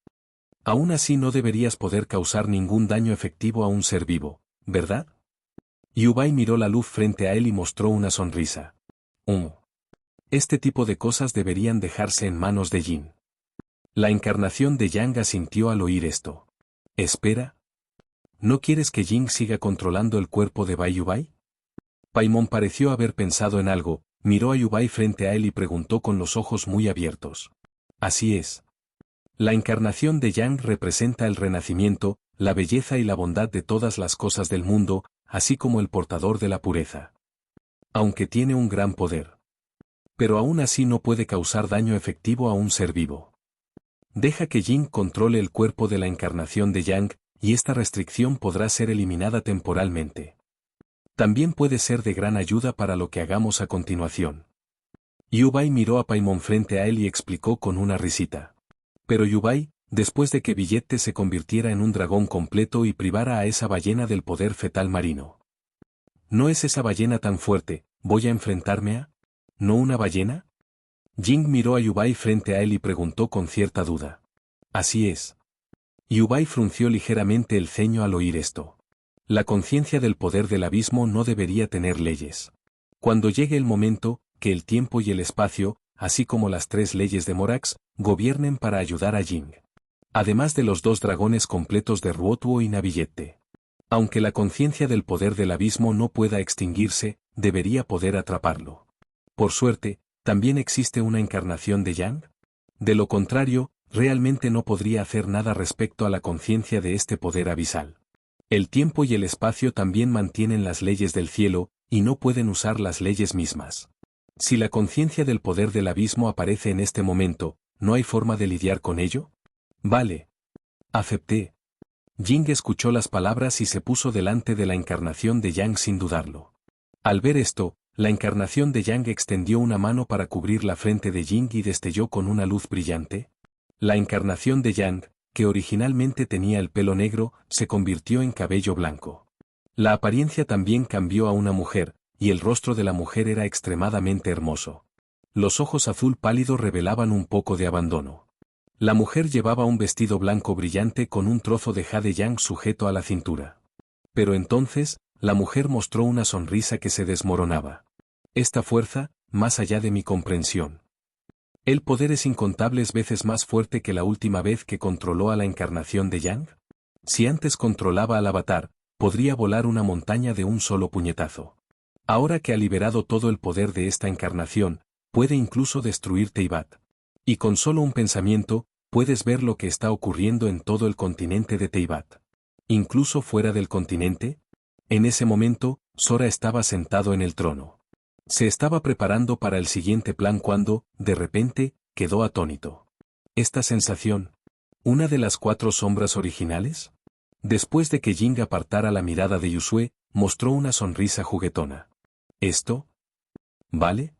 aún así no deberías poder causar ningún daño efectivo a un ser vivo, ¿verdad? Yubai miró la luz frente a él y mostró una sonrisa. Este tipo de cosas deberían dejarse en manos de Jin. La encarnación de Yang asintió al oír esto. Espera. ¿No quieres que Jing siga controlando el cuerpo de Bai Yubai? Paimon pareció haber pensado en algo, miró a Yubai frente a él y preguntó con los ojos muy abiertos. Así es. La encarnación de Yang representa el renacimiento, la belleza y la bondad de todas las cosas del mundo, así como el portador de la pureza. Aunque tiene un gran poder. Pero aún así no puede causar daño efectivo a un ser vivo. Deja que Jing controle el cuerpo de la encarnación de Yang, y esta restricción podrá ser eliminada temporalmente. También puede ser de gran ayuda para lo que hagamos a continuación. Yubai miró a Paimon frente a él y explicó con una risita. Pero Yubai, después de que Billete se convirtiera en un dragón completo y privara a esa ballena del poder fetal marino. ¿No es esa ballena tan fuerte? ¿Voy a enfrentarme a? ¿No una ballena? Jing miró a Yubai frente a él y preguntó con cierta duda. Así es. Yubai frunció ligeramente el ceño al oír esto. La conciencia del poder del abismo no debería tener leyes. Cuando llegue el momento, que el tiempo y el espacio, así como las 3 leyes de Morax, gobiernen para ayudar a Jing. Además de los 2 dragones completos de Ruotuo y Navillete. Aunque la conciencia del poder del abismo no pueda extinguirse, debería poder atraparlo. Por suerte, ¿también existe una encarnación de Yang? De lo contrario, realmente no podría hacer nada respecto a la conciencia de este poder abisal. El tiempo y el espacio también mantienen las leyes del cielo, y no pueden usar las leyes mismas. Si la conciencia del poder del abismo aparece en este momento, ¿no hay forma de lidiar con ello? Vale. Acepté. Jing escuchó las palabras y se puso delante de la encarnación de Yang sin dudarlo. Al ver esto, la encarnación de Yang extendió una mano para cubrir la frente de Jing y destelló con una luz brillante. La encarnación de Yang, que originalmente tenía el pelo negro, se convirtió en cabello blanco. La apariencia también cambió a una mujer, y el rostro de la mujer era extremadamente hermoso. Los ojos azul pálido revelaban un poco de abandono. La mujer llevaba un vestido blanco brillante con un trozo de jade yang sujeto a la cintura. Pero entonces, la mujer mostró una sonrisa que se desmoronaba. Esta fuerza, más allá de mi comprensión. ¿El poder es incontables veces más fuerte que la última vez que controló a la encarnación de Yang? Si antes controlaba al avatar, podría volar una montaña de un solo puñetazo. Ahora que ha liberado todo el poder de esta encarnación, puede incluso destruir Teyvat. Y con solo un pensamiento, puedes ver lo que está ocurriendo en todo el continente de Teyvat. Incluso fuera del continente. En ese momento, Sora estaba sentado en el trono. Se estaba preparando para el siguiente plan cuando, de repente, quedó atónito. ¿Esta sensación? ¿Una de las 4 sombras originales? Después de que Jing apartara la mirada de Yusue, mostró una sonrisa juguetona. ¿Esto? ¿Vale?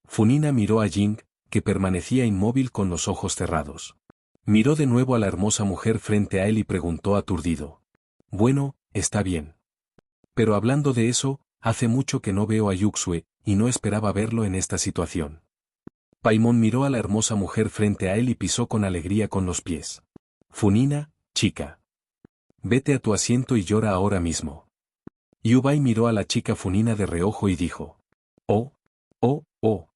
Funina miró a Jing, que permanecía inmóvil con los ojos cerrados. Miró de nuevo a la hermosa mujer frente a él y preguntó aturdido. Bueno, está bien. Pero hablando de eso, hace mucho que no veo a Yuxue, y no esperaba verlo en esta situación. Paimon miró a la hermosa mujer frente a él y pisó con alegría con los pies. Funina, chica. Vete a tu asiento y llora ahora mismo. Yubai miró a la chica Funina de reojo y dijo. Oh, oh, oh.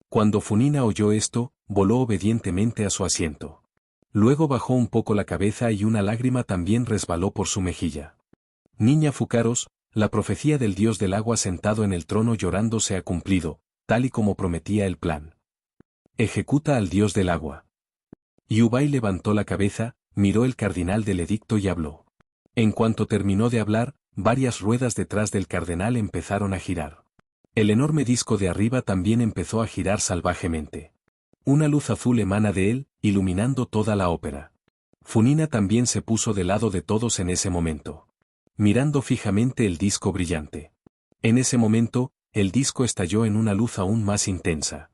Cuando Funina oyó esto, voló obedientemente a su asiento. Luego bajó un poco la cabeza y una lágrima también resbaló por su mejilla. Niña Fukaros, la profecía del dios del agua sentado en el trono llorando se ha cumplido, tal y como prometía el plan. Ejecuta al dios del agua. Yubai levantó la cabeza, miró el cardinal del edicto y habló. En cuanto terminó de hablar, varias ruedas detrás del cardenal empezaron a girar. El enorme disco de arriba también empezó a girar salvajemente. Una luz azul emana de él, iluminando toda la ópera. Funina también se puso del lado de todos en ese momento. Mirando fijamente el disco brillante. En ese momento, el disco estalló en una luz aún más intensa.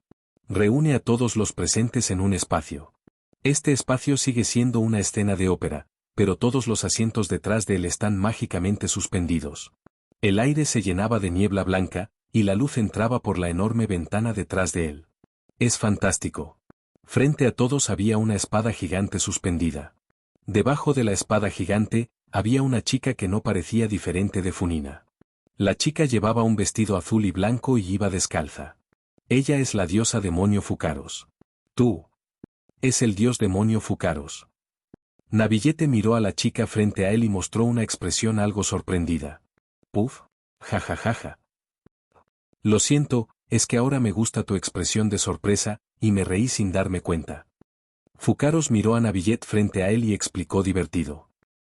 Reúne a todos los presentes en un espacio. Este espacio sigue siendo una escena de ópera, pero todos los asientos detrás de él están mágicamente suspendidos. El aire se llenaba de niebla blanca, y la luz entraba por la enorme ventana detrás de él. Es fantástico. Frente a todos había una espada gigante suspendida. Debajo de la espada gigante, había una chica que no parecía diferente de Funina. La chica llevaba un vestido azul y blanco y iba descalza. Ella es la diosa demonio Fukaros. Tú. Es el dios demonio Fukaros. Navillete miró a la chica frente a él y mostró una expresión algo sorprendida. Puf, jajajaja. Lo siento, es que ahora me gusta tu expresión de sorpresa, y me reí sin darme cuenta. Fukaros miró a Navillet frente a él y explicó divertido.